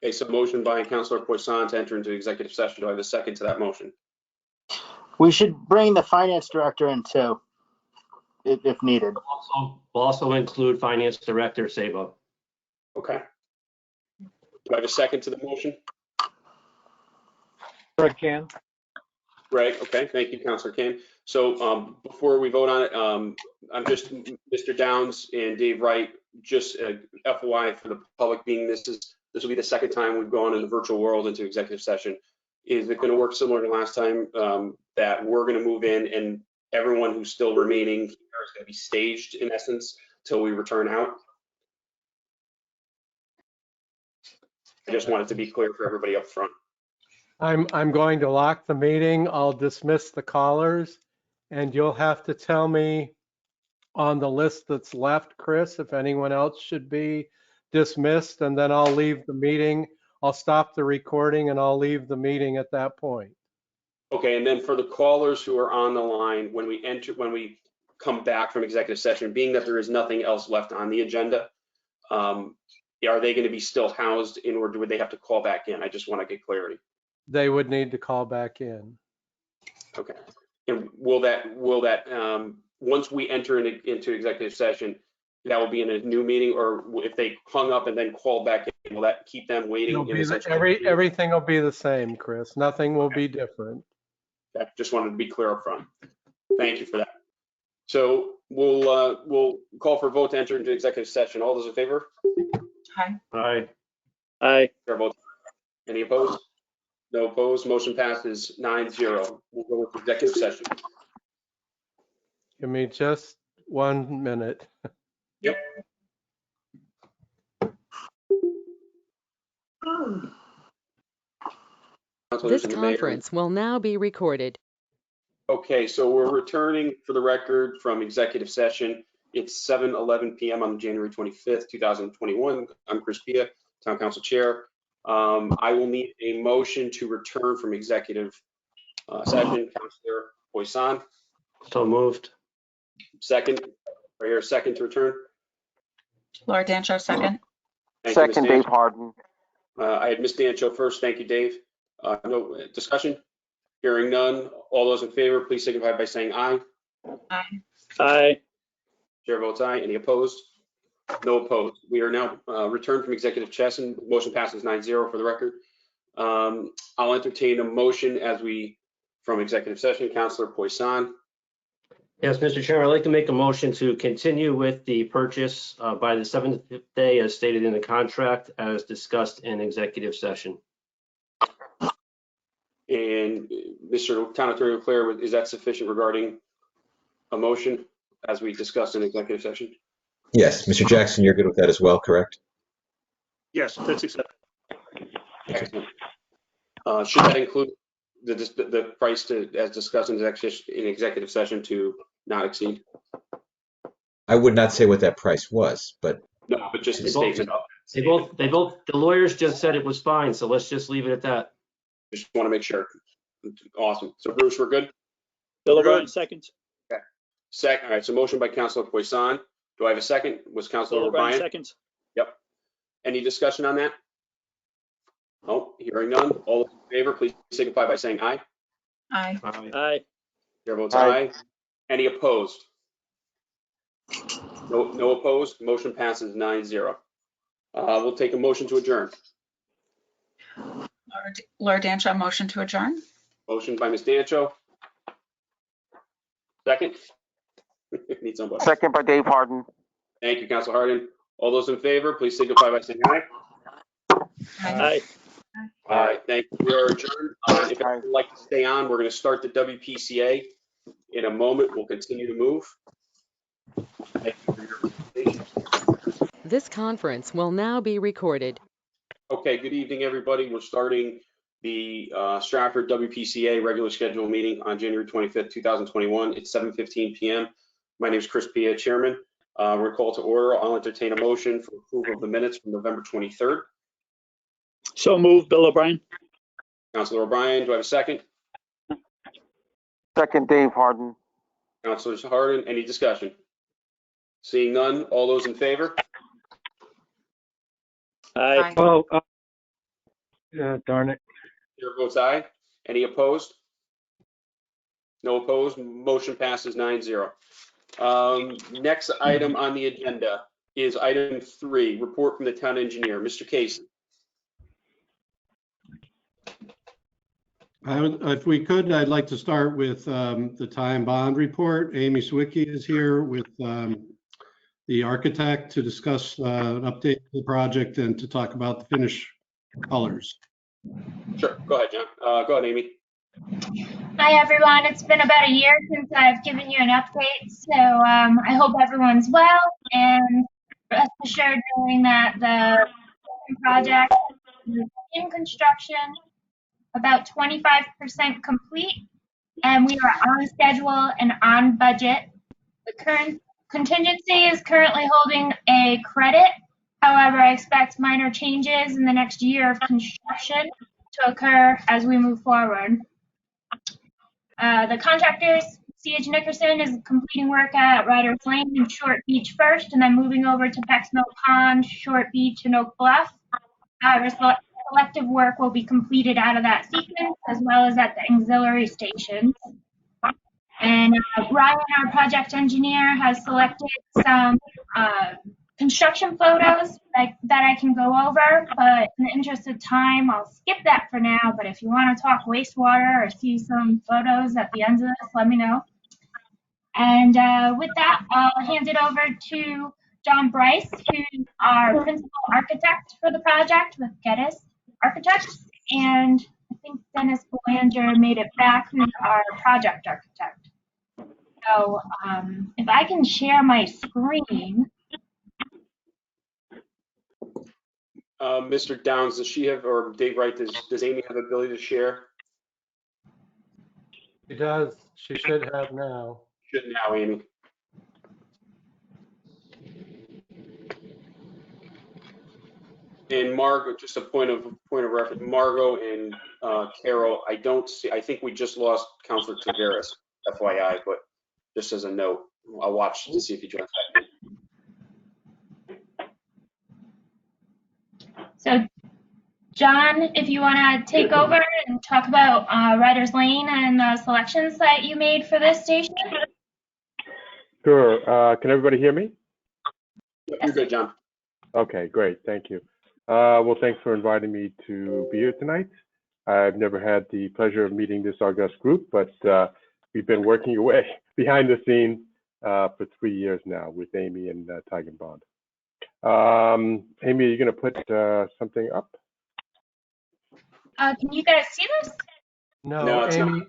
Okay, so motion by Councilor Poisson to enter into executive session. Do I have a second to that motion? We should bring the finance director in too, if needed. We'll also include Finance Director Sabo. Okay. Do I have a second to the motion? Greg Can. Greg, okay, thank you, Councilor Kane. So before we vote on it, I'm just, Mr. Downs and Dave Wright, just FYI for the public, being this will be the second time we've gone in the virtual world into executive session. Is it going to work similar to last time, that we're going to move in and everyone who's still remaining here is going to be staged in essence till we return out? I just wanted to be clear for everybody up front. I'm going to lock the meeting. I'll dismiss the callers, and you'll have to tell me on the list that's left, Chris, if anyone else should be dismissed, and then I'll leave the meeting. I'll stop the recording and I'll leave the meeting at that point. Okay, and then for the callers who are on the line, when we come back from executive session, being that there is nothing else left on the agenda, are they going to be still housed in, or would they have to call back in? I just want to get clarity. They would need to call back in. Okay. And will that once we enter into executive session, that will be in a new meeting, or if they hung up and then called back in, will that keep them waiting? Everything will be the same, Chris. Nothing will be different. Okay. Just wanted to be clear up front. Thank you for that. So we'll call for a vote to enter into executive session. All those in favor? Aye. Aye. Aye. Chair votes. Any opposed? No opposed. Motion passes 9-0. We'll go with executive session. Give me just 1 minute. Yep. This conference will now be recorded. Okay, so we're returning for the record from executive session. It's 7:11 p.m. on January 25th, 2021. I'm Chris Pia, Town Council Chair. I will need a motion to return from executive session. Councilor Poisson, So moved. second. Right here, second to return. Laura Dancho, second. Thank you, Ms. Second, Dave Dancho. Harden. I had Ms. Dancho first. Thank you, Dave. No discussion? Hearing none. All those in favor, please signify by saying aye. Aye. Aye. Chair votes aye. Any opposed? No opposed. We are now returned from executive session. Motion passes 9-0 for the record. I'll entertain a motion from executive session. Councilor Poisson. Yes, Mr. Chairman, I'd like to make a motion to continue with the purchase by the 7th day as stated in the contract as discussed in executive session. And Mr. Town Attorney Leclerc, is that sufficient regarding a motion as we discussed in executive session? Yes, Mr. Jackson, you're good with that as well, correct? Yes, that's acceptable. Excellent. Should that include the price as discussed in executive session to not exceed? I would not say what that price was, but No, but just a statement of it. They both, the lawyers just said it was fine, so let's just leave it at that. Just want to make sure. Awesome. So Bruce, we're good? Bill We're O'Brien, good? second. Okay. Second. All right. So motion by Councilor Poisson. Do I have a second? Was Councilor Bill O'Brien, O'Brien? second. Yep. Any discussion on that? No. Hearing none. All those in favor, please signify by saying aye. Aye. Aye. Chair votes Aye. aye. Any opposed? No opposed. Motion passes 9-0. We'll take a motion to adjourn. Laura Dancho, motion to adjourn. Motion by Ms. Dancho. Second. Need somebody. Second by Dave Harden. Thank you, Councilor Harden. All those in favor, please signify by saying aye. Aye. All right, thank you. We are adjourned. If anyone would like to stay on, we're going to start the WPCA in a moment. We'll continue to move. Thank you for your participation. This conference will now be recorded. Okay, good evening, everybody. We're starting the Stratford WPCA regular scheduled meeting on January 25th, 2021. It's 7:15 p.m. My name is Chris Pia, Chairman. We're called to order. I'll entertain a motion for approval of the minutes from November 23rd. So moved, Bill O'Brien. Councilor O'Brien, do I have a second? Second, Dave Harden. Councilor Harden, any discussion? Seeing none, all those in favor? Aye. Oh, yeah, darn it. Chair votes aye. Any opposed? No opposed. Motion passes 9-0. Next item on the agenda is item 3, report from the town engineer. Mr. Casey. If we could, I'd like to start with the time bond report. Amy Sawicki is here with the architect to discuss an update to the project and to talk about the finish colors. Sure, go ahead, John. Go ahead, Amy. Hi, everyone. It's been about a year since I've given you an update, so I hope everyone's well, and rest assured knowing that the project is in construction, about 25% complete, and we are on schedule and on budget. The current contingency is currently holding a credit. However, I expect minor changes in the next year of construction to occur as we move forward. The contractors, C.H. Nickerson, is completing work at Riders Lane and Short Beach first, and then moving over to Peck's Mill Pond, Short Beach, and Oak Bluff. Selective work will be completed out of that sequence, as well as at the auxiliary stations. And Ryan, our project engineer, has selected some construction photos that I can go over, but in the interest of time, I'll skip that for now. But if you want to talk wastewater or see some photos at the end of this, let me know. And with that, I'll hand it over to John Bryce, who's our principal architect for the project with Geddes Architects. And I think Dennis Belanger made it back, who's our project architect. So if I can share my screen. Mr. Downs, does she have, or Dave Wright, does Amy have the ability to share? She does. She should have now. Should now, Amy. And Margot, just a point of reference, Margot and Carol, I don't see, I think we just lost Councilor Taveras, FYI, but just as a note, I'll watch to see if he joins back. So John, if you want to take over and talk about Riders Lane and the selections that you made for this station. Sure. Can everybody hear me? You're good, John. Okay, great. Thank you. Well, thanks for inviting me to be here tonight. I've never had the pleasure of meeting this august group, but we've been working away behind the scenes for 3 years now with Amy and Tiger Bond. Amy, are you going to put something up? Can you guys see this? No, it's Amy. not.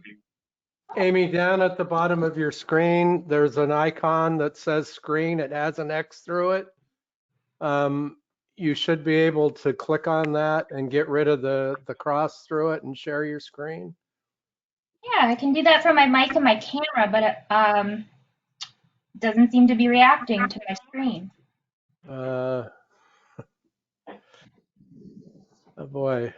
Amy, down at the bottom of your screen, there's an icon that says screen. It has an X through it. You should be able to click on that and get rid of the cross through it and share your screen. Yeah, I can do that from my mic and my camera, but it doesn't seem to be reacting to my screen. Oh boy.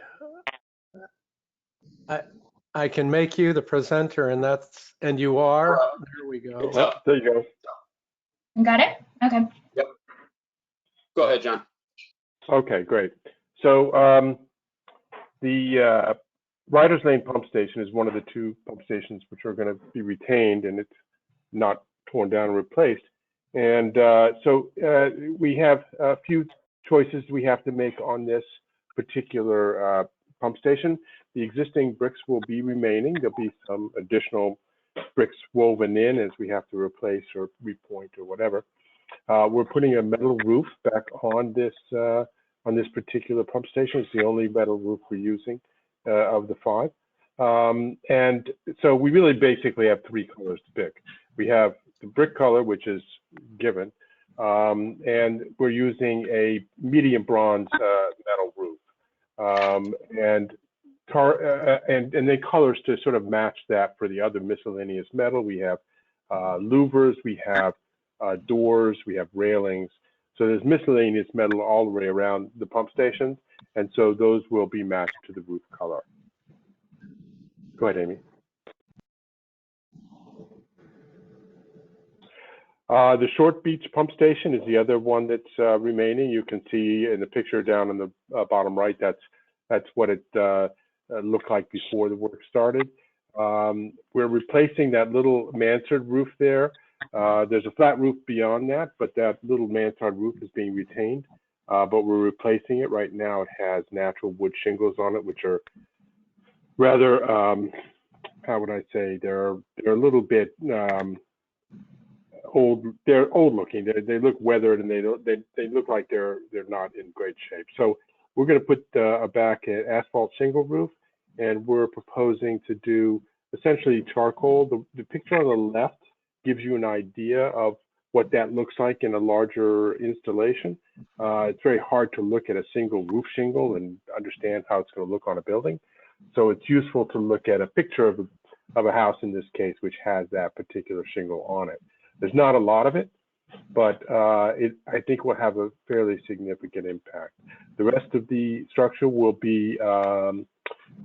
I can make you the presenter, and you are. There we go. It's up. There you go. Got it? Okay. Yep. Go ahead, John. Okay, great. So the Riders Lane pump station is one of the 2 pump stations which are going to be retained, and it's not torn down and replaced. And so we have a few choices we have to make on this particular pump station. The existing bricks will be remaining. There'll be some additional bricks woven in as we have to replace or repoint or whatever. We're putting a metal roof back on this particular pump station. It's the only metal roof we're using of the 5. And so we really basically have 3 colors to pick. We have the brick color, which is given, and we're using a medium bronze metal roof. And then colors to sort of match that for the other miscellaneous metal. We have louvers, we have doors, we have railings. So there's miscellaneous metal all the way around the pump stations, and so those will be matched to the roof color. Go ahead, Amy. The Short Beach pump station is the other one that's remaining. You can see in the picture down in the bottom right, that's what it looked like before the work started. We're replacing that little mansard roof there. There's a flat roof beyond that, but that little mansard roof is being retained. But we're replacing it right now. It has natural wood shingles on it, which are rather, how would I say, they're a little bit old. They're old looking. They look weathered, and they look like they're not in great shape. So we're going to put back an asphalt shingle roof, and we're proposing to do essentially charcoal. The picture on the left gives you an idea of what that looks like in a larger installation. It's very hard to look at a single roof shingle and understand how it's going to look on a building. So it's useful to look at a picture of a house in this case, which has that particular shingle on it. There's not a lot of it, but I think will have a fairly significant impact. The rest of the structure will be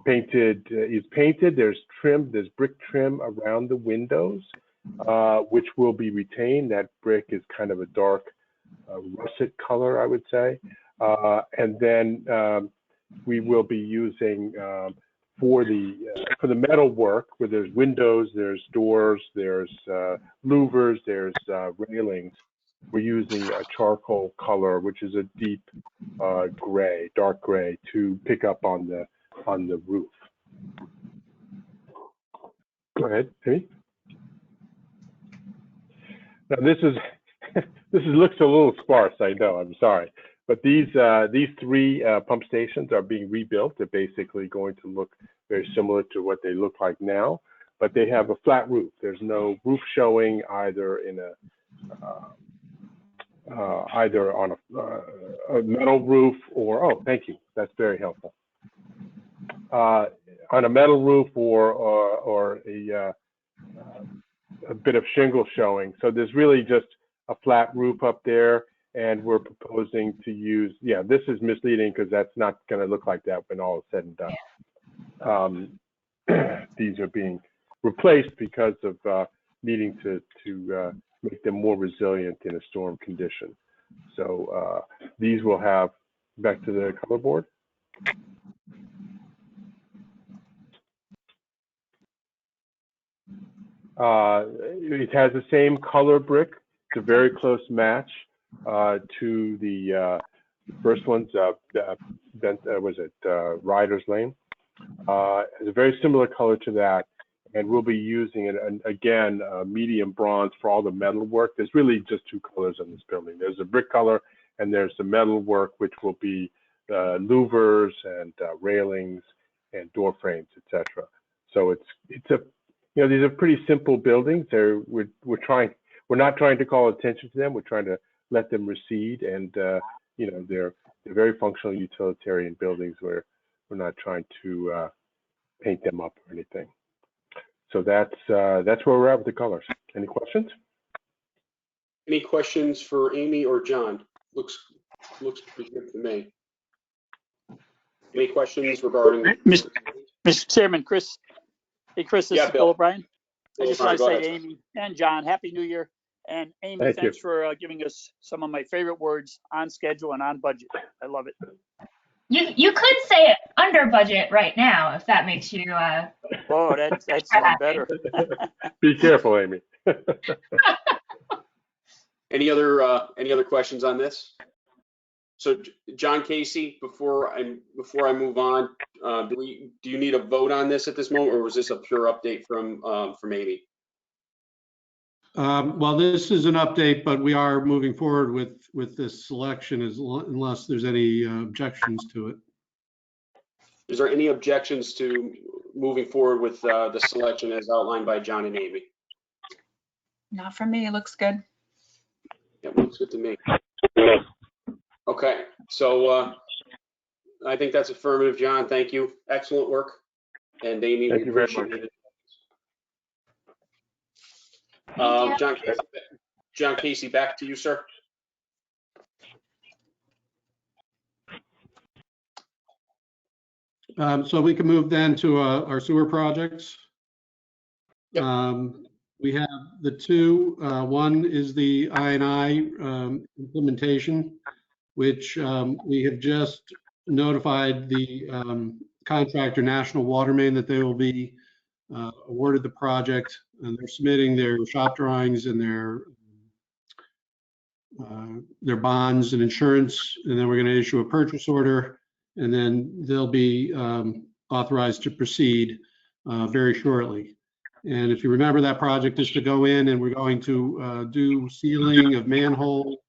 painted. Is painted. There's trim. There's brick trim around the windows, which will be retained. That brick is kind of a dark russet color, I would say. And then we will be using for the metal work, where there's windows, there's doors, there's louvers, there's railings. We're using a charcoal color, which is a deep gray, dark gray, to pick up on the roof. Go ahead, Timmy. Now this is looks a little sparse. I know. I'm sorry, but these three pump stations are being rebuilt. They're basically going to look very similar to what they look like now, but they have a flat roof. There's no roof showing either in either on a metal roof or, oh, thank you. That's very helpful. On a metal roof or a bit of shingle showing. So there's really just a flat roof up there, and we're proposing to use, yeah, this is misleading because that's not going to look like that when all is said and done. These are being replaced because of needing to make them more resilient in a storm condition. So these will have, back to the color board. It has the same color brick. It's a very close match to the first one's, was it Riders Lane? It's a very similar color to that. And we'll be using it, again, medium bronze for all the metal work. There's really just two colors in this building. There's a brick color and there's the metal work, which will be louvers and railings and door frames, etc. So it's a, you know, these are pretty simple buildings. We're not trying to call attention to them. We're trying to let them recede, and you know, they're very functional utilitarian buildings where we're not trying to paint them up or anything. So that's where we're at with the colors. Any questions? Any questions for Amy or John? Looks pretty good to me. Any questions regarding? Mr. Chairman, Chris. Hey, Chris, this is Bill O'Brien. I just want to say to Amy and John, Happy New Year. And Amy, thanks for giving us some of my favorite words, on schedule and on budget. I love it. You could say under budget right now, if that makes you. Oh, that's even better. Be careful, Amy. Any other questions on this? So, John Casey, before I move on, do you need a vote on this at this moment, or was this a pure update from Amy? Well, this is an update, but we are moving forward with this selection unless there's any objections to it. Is there any objections to moving forward with the selection as outlined by John and Amy? Not for me. It looks good. Yeah, looks good to me. Okay, so I think that's affirmative, John. Thank you. Excellent work. And Amy, thank you very much. John Casey, back to you, sir. So we can move then to our sewer projects. Yep. We have the two. One is the I&I implementation, which we have just notified the contractor, National Water Main, that they will be awarded the project, and they're submitting their shop drawings and their bonds and insurance, and then we're going to issue a purchase order, and then they'll be authorized to proceed very shortly. And if you remember, that project is to go in and we're going to do sealing of manhole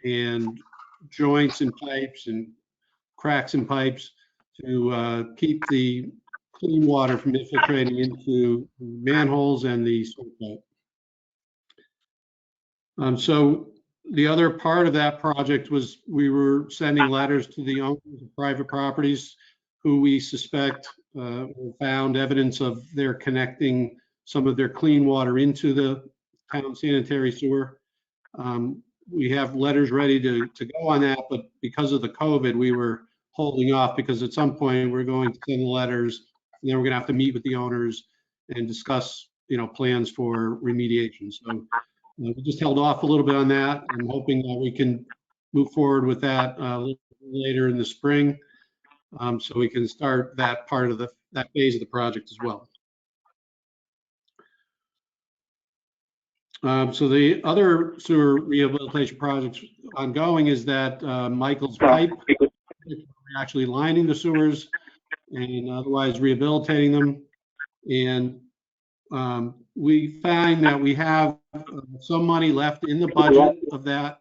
and joints and pipes and cracks in pipes to keep the clean water from infiltrating into manholes and the sewer pipe. So the other part of that project was we were sending letters to the owners of private properties who we suspect found evidence of their connecting some of their clean water into the town sanitary sewer. We have letters ready to go on that, but because of the COVID, we were holding off because at some point we're going to send letters, and then we're going to have to meet with the owners and discuss, you know, plans for remediation. So we just held off a little bit on that. I'm hoping that we can move forward with that a little later in the spring, so we can start that part of that phase of the project as well. So the other sewer rehabilitation projects ongoing is that Michael's pipe. We're actually lining the sewers and otherwise rehabilitating them. And we find that we have some money left in the budget of that.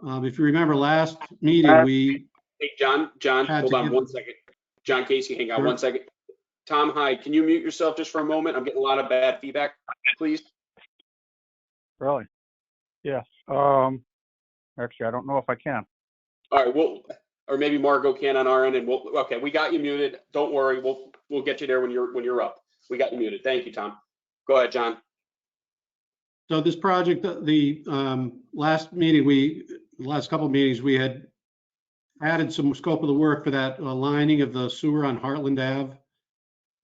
If you remember last meeting, we Hey, John, had hold to on give. 1 second. John Casey, hang on Sure. 1 second. Tom Hyde, can you mute yourself just for a moment? I'm getting a lot of bad feedback, please. Really? Yes. Actually, I don't know if I can. All right, or maybe Margot can on our end, and okay, we got you muted. Don't worry, we'll get you there when you're up. We got you muted. Thank you, Tom. Go ahead, John. So this project, the last couple of meetings, we had added some scope of the work for that lining of the sewer on Heartland Ave.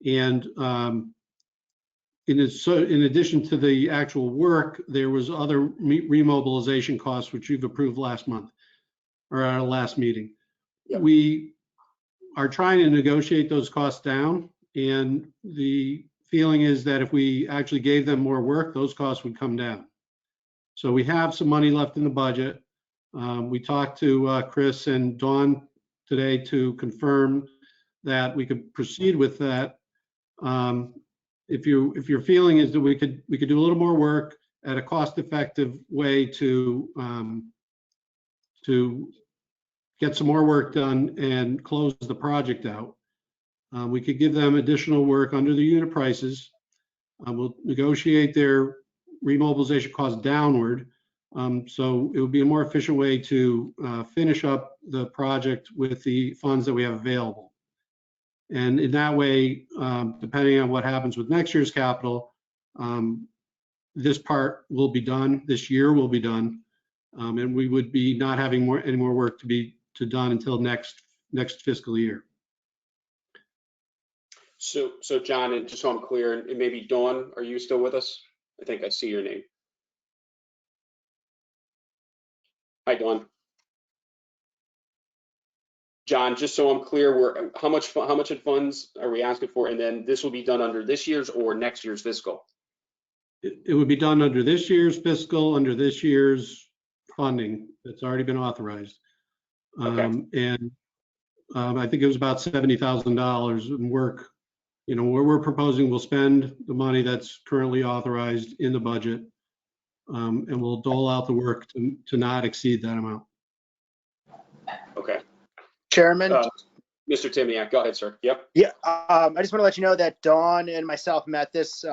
And in addition to the actual work, there was other remobilization costs, which you've approved last month or at our last meeting. Yep. We are trying to negotiate those costs down. And the feeling is that if we actually gave them more work, those costs would come down. So we have some money left in the budget. We talked to Chris and Dawn today to confirm that we could proceed with that. If your feeling is that we could do a little more work at a cost-effective way to get some more work done and close the project out, we could give them additional work under the unit prices. We'll negotiate their remobilization costs downward. So it would be a more efficient way to finish up the project with the funds that we have available. And in that way, depending on what happens with next year's capital, this part will be done, this year will be done. And we would be not having any more work to be done until next fiscal year. So John, and just so I'm clear, and maybe Dawn, are you still with us? I think I see your name. Hi, Dawn. John, just so I'm clear, how much in funds are we asking for? And then this will be done under this year's or next year's fiscal? It would be done under this year's fiscal, under this year's funding that's already been authorized. Okay. And I think it was about $70,000 in work. You know, where we're proposing we'll spend the money that's currently authorized in the budget, and we'll dole out the work to not exceed that amount. Okay. Chairman? Mr. Timniak, go ahead, sir. Yep. Yeah, I just want to let you know that Dawn and myself met this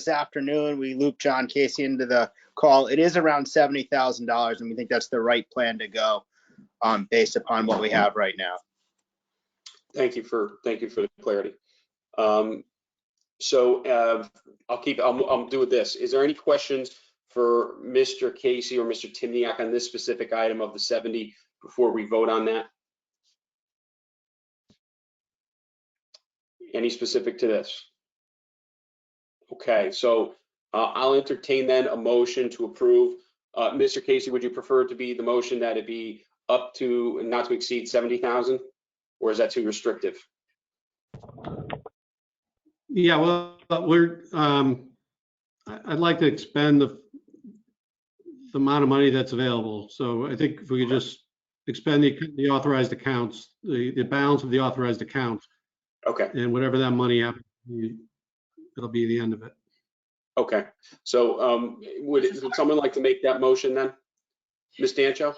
afternoon. We looped John Casey into the call. It is around $70,000, and we think that's the right plan to go based upon what we have right now. Thank you for the clarity. So I'll do with this. Is there any questions for Mr. Casey or Mr. Timniak on this specific item of the 70 before we vote on that? Any specific to this? Okay, so I'll entertain then a motion to approve. Mr. Casey, would you prefer it to be the motion that it be up to not to exceed 70,000, or is that too restrictive? Yeah, well, I'd like to expend the amount of money that's available. So I think if we could just expend the authorized accounts, the balance of the authorized accounts. Okay. And whatever that money happens, it'll be the end of it. Okay. So would someone like to make that motion then? Ms. Dancho?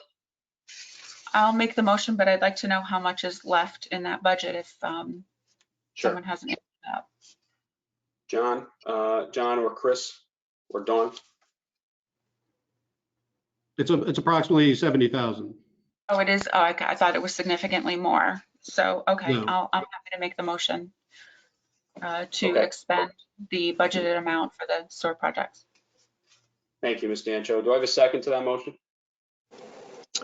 I'll make the motion, but I'd like to know how much is left in that budget if Sure. someone hasn't answered that. John or Chris or Dawn? It's approximately 70,000. Oh, it is. Oh, I thought it was significantly more. So, okay, No. I'm happy to make the motion to expend the budgeted amount for the sewer projects. Thank you, Ms. Dancho. Do I have a second to that motion?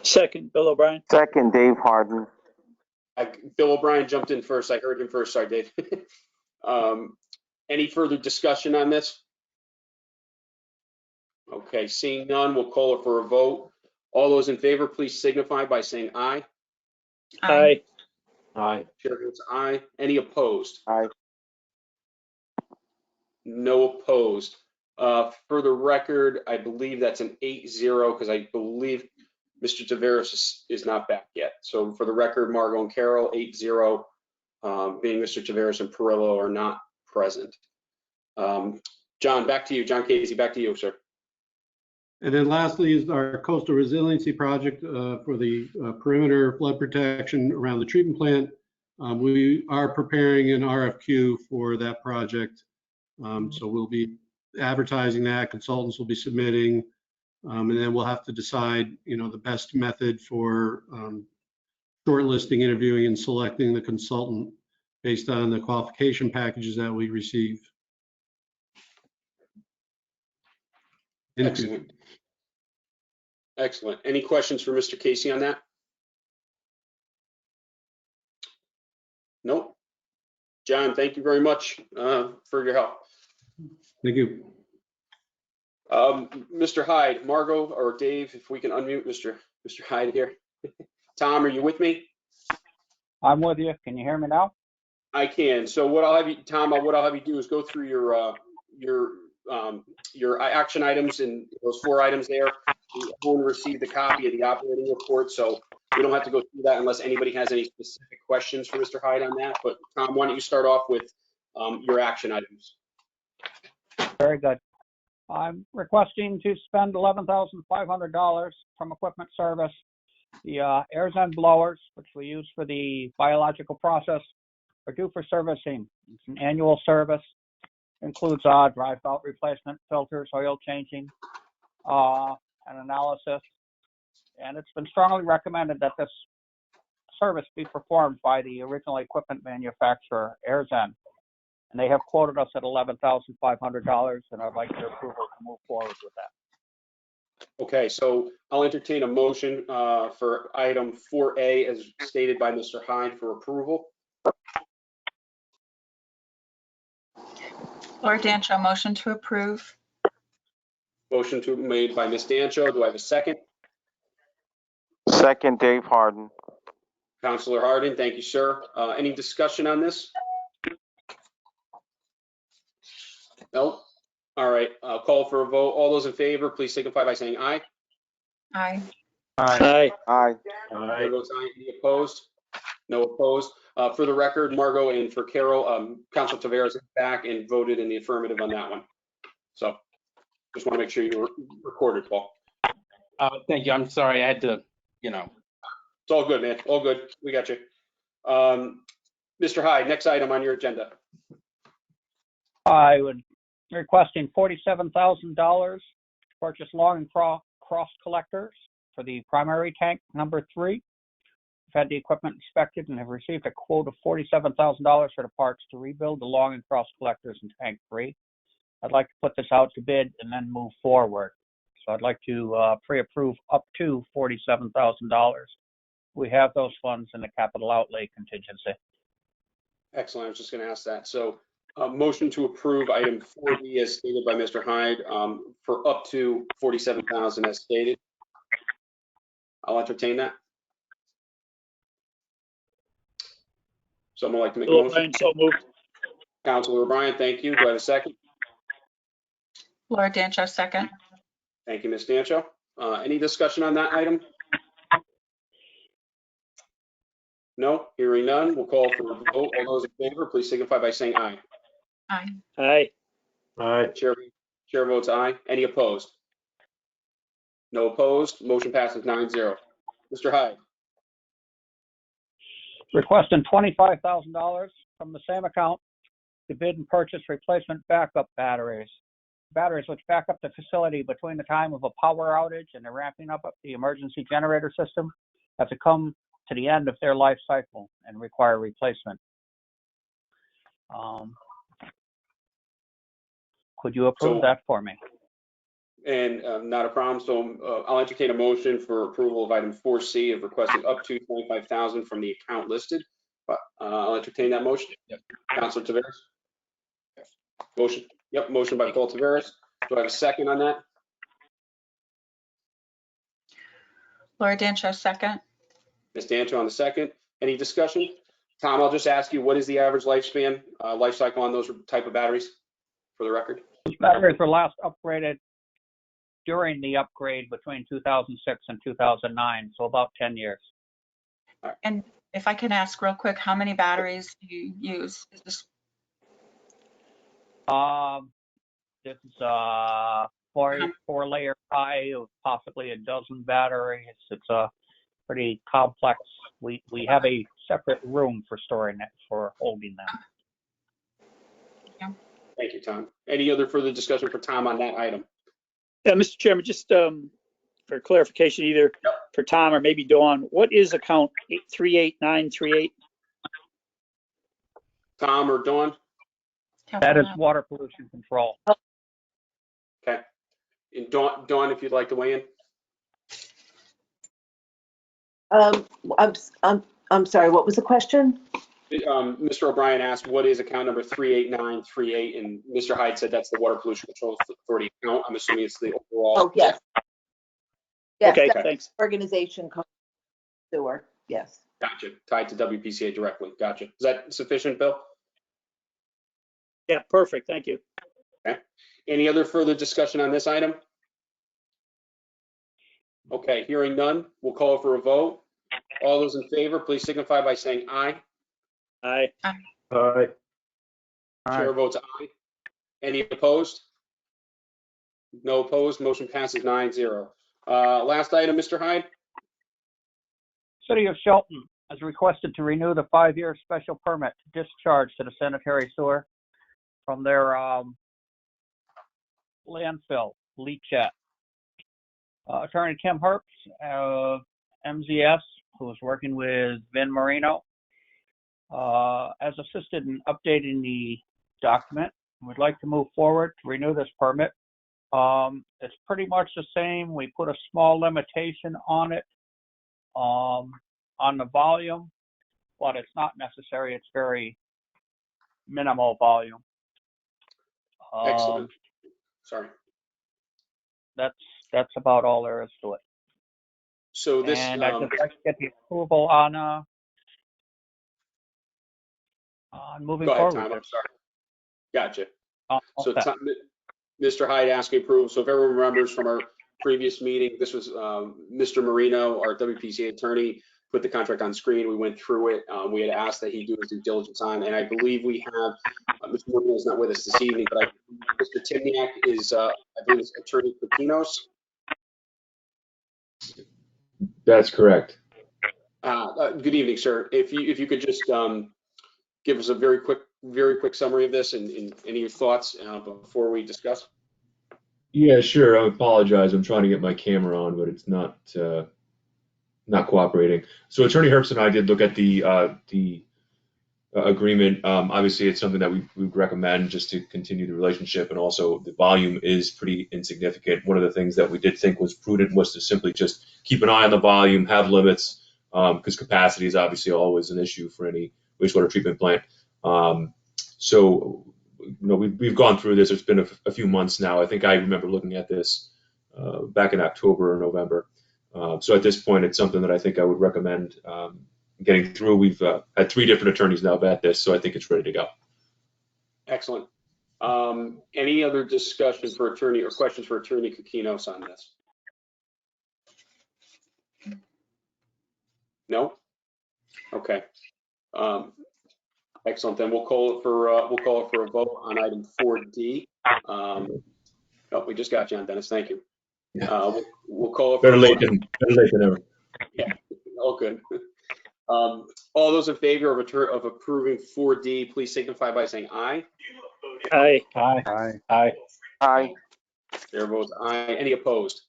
Second, Bill O'Brien. Second, Dave Harden. Bill O'Brien jumped in first. I heard him first. Sorry, Dave. Any further discussion on this? Okay, seeing none, we'll call it for a vote. All those in favor, please signify by saying aye. Aye. Aye. Chair votes aye. Any opposed? Aye. No opposed. For the record, I believe that's an 8-0 because I believe Mr. Taveras is not back yet. So for the record, Margot and Carol, 8-0, being Mr. Taveras and Perillo are not present. John, back to you. John Casey, back to you, sir. And then lastly is our coastal resiliency project for the perimeter flood protection around the treatment plant. We are preparing an RFQ for that project. So we'll be advertising that, consultants will be submitting, and then we'll have to decide, the best method for shortlisting, interviewing, and selecting the consultant based on the qualification packages that we receive. Excellent. Excellent. Any questions for Mr. Casey on that? Nope. John, thank you very much for your help. Thank you. Mr. Hyde, Margot, or Dave, if we can unmute Mr. Hyde here. Tom, are you with me? I'm with you. Can you hear me now? I can. So what I'll have you, Tom, what I'll have you do is go through your action items and those 4 items there. Everyone received a copy of the operating report, so we don't have to go through that unless anybody has any specific questions for Mr. Hyde on that. But Tom, why don't you start off with your action items? Very good. I'm requesting to spend $11,500 from equipment service. The air zen blowers, which we use for the biological process, are due for servicing. It's an annual service. Includes dry belt replacement, filters, oil changing, and analysis. And it's been strongly recommended that this service be performed by the original equipment manufacturer, AirZen. And they have quoted us at $11,500, and I'd like their approval to move forward with that. Okay, so I'll entertain a motion for item 4A as stated by Mr. Hyde for approval. Laura Dancho, motion to approve. Motion made by Ms. Dancho. Do I have a second? Second, Dave Harden. Councilor Harden, thank you, sir. Any discussion on this? No? All right, I'll call for a vote. All those in favor, please signify by saying aye. Aye. Aye. Aye. Chair votes aye. Any opposed? No opposed. For the record, Margot and for Carol, Councilor Taveras is back and voted in the affirmative on that one. So just want to make sure you were recorded, Paul. Thank you. I'm sorry. I had to, It's all good, man. All good. We got you. Mr. Hyde, next item on your agenda. I would requesting $47,000 to purchase long and cross collectors for the primary tank number 3. We've had the equipment inspected and have received a quote of $47,000 for the parts to rebuild the long and cross collectors in tank 3. I'd like to put this out to bid and then move forward. So I'd like to pre-approve up to $47,000. We have those funds in the capital outlay contingency. Excellent. I was just going to ask that. So motion to approve item 4B as stated by Mr. Hyde for up to $47,000 as stated. I'll entertain that. Someone like to make a motion? O'Brien, so moved. Councilor O'Brien, thank you. Do I have a second? Laura Dancho, second. Thank you, Ms. Dancho. Any discussion on that item? No? Hearing none, we'll call for a vote. All those in favor, please signify by saying aye. Aye. Aye. Aye. Chair votes aye. Any opposed? No opposed. Motion passes 9-0. Mr. Hyde. Requesting $25,000 from the same account to bid and purchase replacement backup batteries. Batteries which back up the facility between the time of a power outage and the ramping up of the emergency generator system have to come to the end of their life cycle and require replacement. Could you approve that for me? And not a problem. So I'll entertain a motion for approval of item 4C of requesting up to $25,000 from the account listed. I'll entertain that motion. Yep. Councilor Taveras. Motion. Yep. Motion by Paul Taveras. Do I have a second on that? Laura Dancho, second. Ms. Dancho on the second. Any discussion? Tom, I'll just ask you, what is the average lifespan, life cycle on those type of batteries for the record? Batteries were last upgraded during the upgrade between 2006 and 2009, so about 10 years. And if I can ask real quick, how many batteries do you use? Is this This is a four-layer tie with possibly a dozen batteries. It's a pretty complex. We have a separate room for storing it, for holding them. Thank you, Tom. Any other further discussion for Tom on that item? Yeah, Mr. Chairman, just for clarification, either for Tom or maybe Dawn, what is account 38938? Tom or Dawn? That is water pollution control. Okay. And Dawn, if you'd like to weigh in. I'm sorry, what was the question? Mr. O'Brien asked, what is account number 38938? And Mr. Hyde said that's the Water Pollution Control Authority account. I'm assuming it's the overall. Oh, yes. Yes, Okay, that's thanks. organization code sewer, yes. Gotcha. Tied to WPCA directly. Gotcha. Is that sufficient, Bill? Yeah, perfect. Thank you. Okay. Any other further discussion on this item? Okay, hearing none, we'll call for a vote. All those in favor, please signify by saying aye. Aye. Aye. Chair votes aye. Any opposed? No opposed. Motion passes 9-0. Last item, Mr. Hyde. City of Shelton has requested to renew the 5-year special permit to discharge to the sanitary sewer from their landfill leachate. Attorney Kim Herbst of MZS, who is working with Vin Marino, has assisted in updating the document. We'd like to move forward to renew this permit. It's pretty much the same. We put a small limitation on it, on the volume, but it's not necessary. It's very minimal volume. Excellent. Sorry. That's about all there is to it. So this. And I'd just like to get the approval on moving Go ahead, forward. Tom. I'm sorry. Gotcha. So Okay. Tom, Mr. Hyde asking approval. So if everyone remembers from our previous meeting, this was Mr. Marino, our WPCA attorney, put the contract on screen. We went through it. We had asked that he do his due diligence on, and I believe we have, Mr. Marino is not with us this evening, but Mr. Timniak is, I believe it's Attorney Kokinos. That's correct. Good evening, sir. If you could just give us a very quick summary of this and any of your thoughts before we discuss. Yeah, sure. I apologize. I'm trying to get my camera on, but it's not cooperating. So Attorney Herbst and I did look at the agreement. Obviously, it's something that we would recommend just to continue the relationship, and also the volume is pretty insignificant. One of the things that we did think was prudent was to simply just keep an eye on the volume, have limits, because capacity is obviously always an issue for any wastewater treatment plant. So, we've gone through this. It's been a few months now. I think I remember looking at this back in October or November. So at this point, it's something that I think I would recommend getting through. We've had 3 different attorneys now vet this, so I think it's ready to go. Excellent. Any other discussion for attorney or questions for Attorney Kokinos on this? No? Okay. Excellent. Then we'll call it for a vote on item 4D. We just got you on, Dennis. Thank you. We'll call it for better late than never. Yeah. All good. All those in favor of approving 4D, please signify by saying aye. Aye. Aye. Aye. Aye. Aye. Chair votes aye. Any opposed?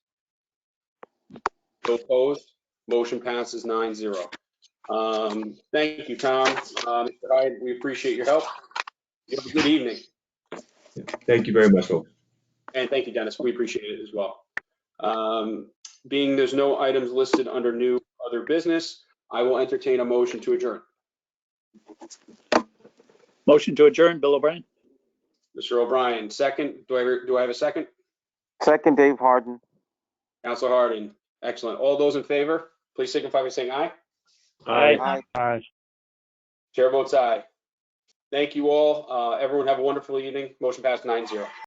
No opposed. Motion passes 9-0. Thank you, Tom. Mr. Hyde, we appreciate your help. You have a good evening. Thank you very much, folks. And thank you, Dennis. We appreciate it as well. Being there's no items listed under new other business, I will entertain a motion to adjourn. Motion to adjourn, Bill O'Brien. Mr. O'Brien, second. Do I have a second? Second, Dave Harden. Councilor Harding. Excellent. All those in favor, please signify by saying aye. Aye. Aye. Chair votes aye. Thank you all. Everyone have a wonderful evening. Motion passed 9-0.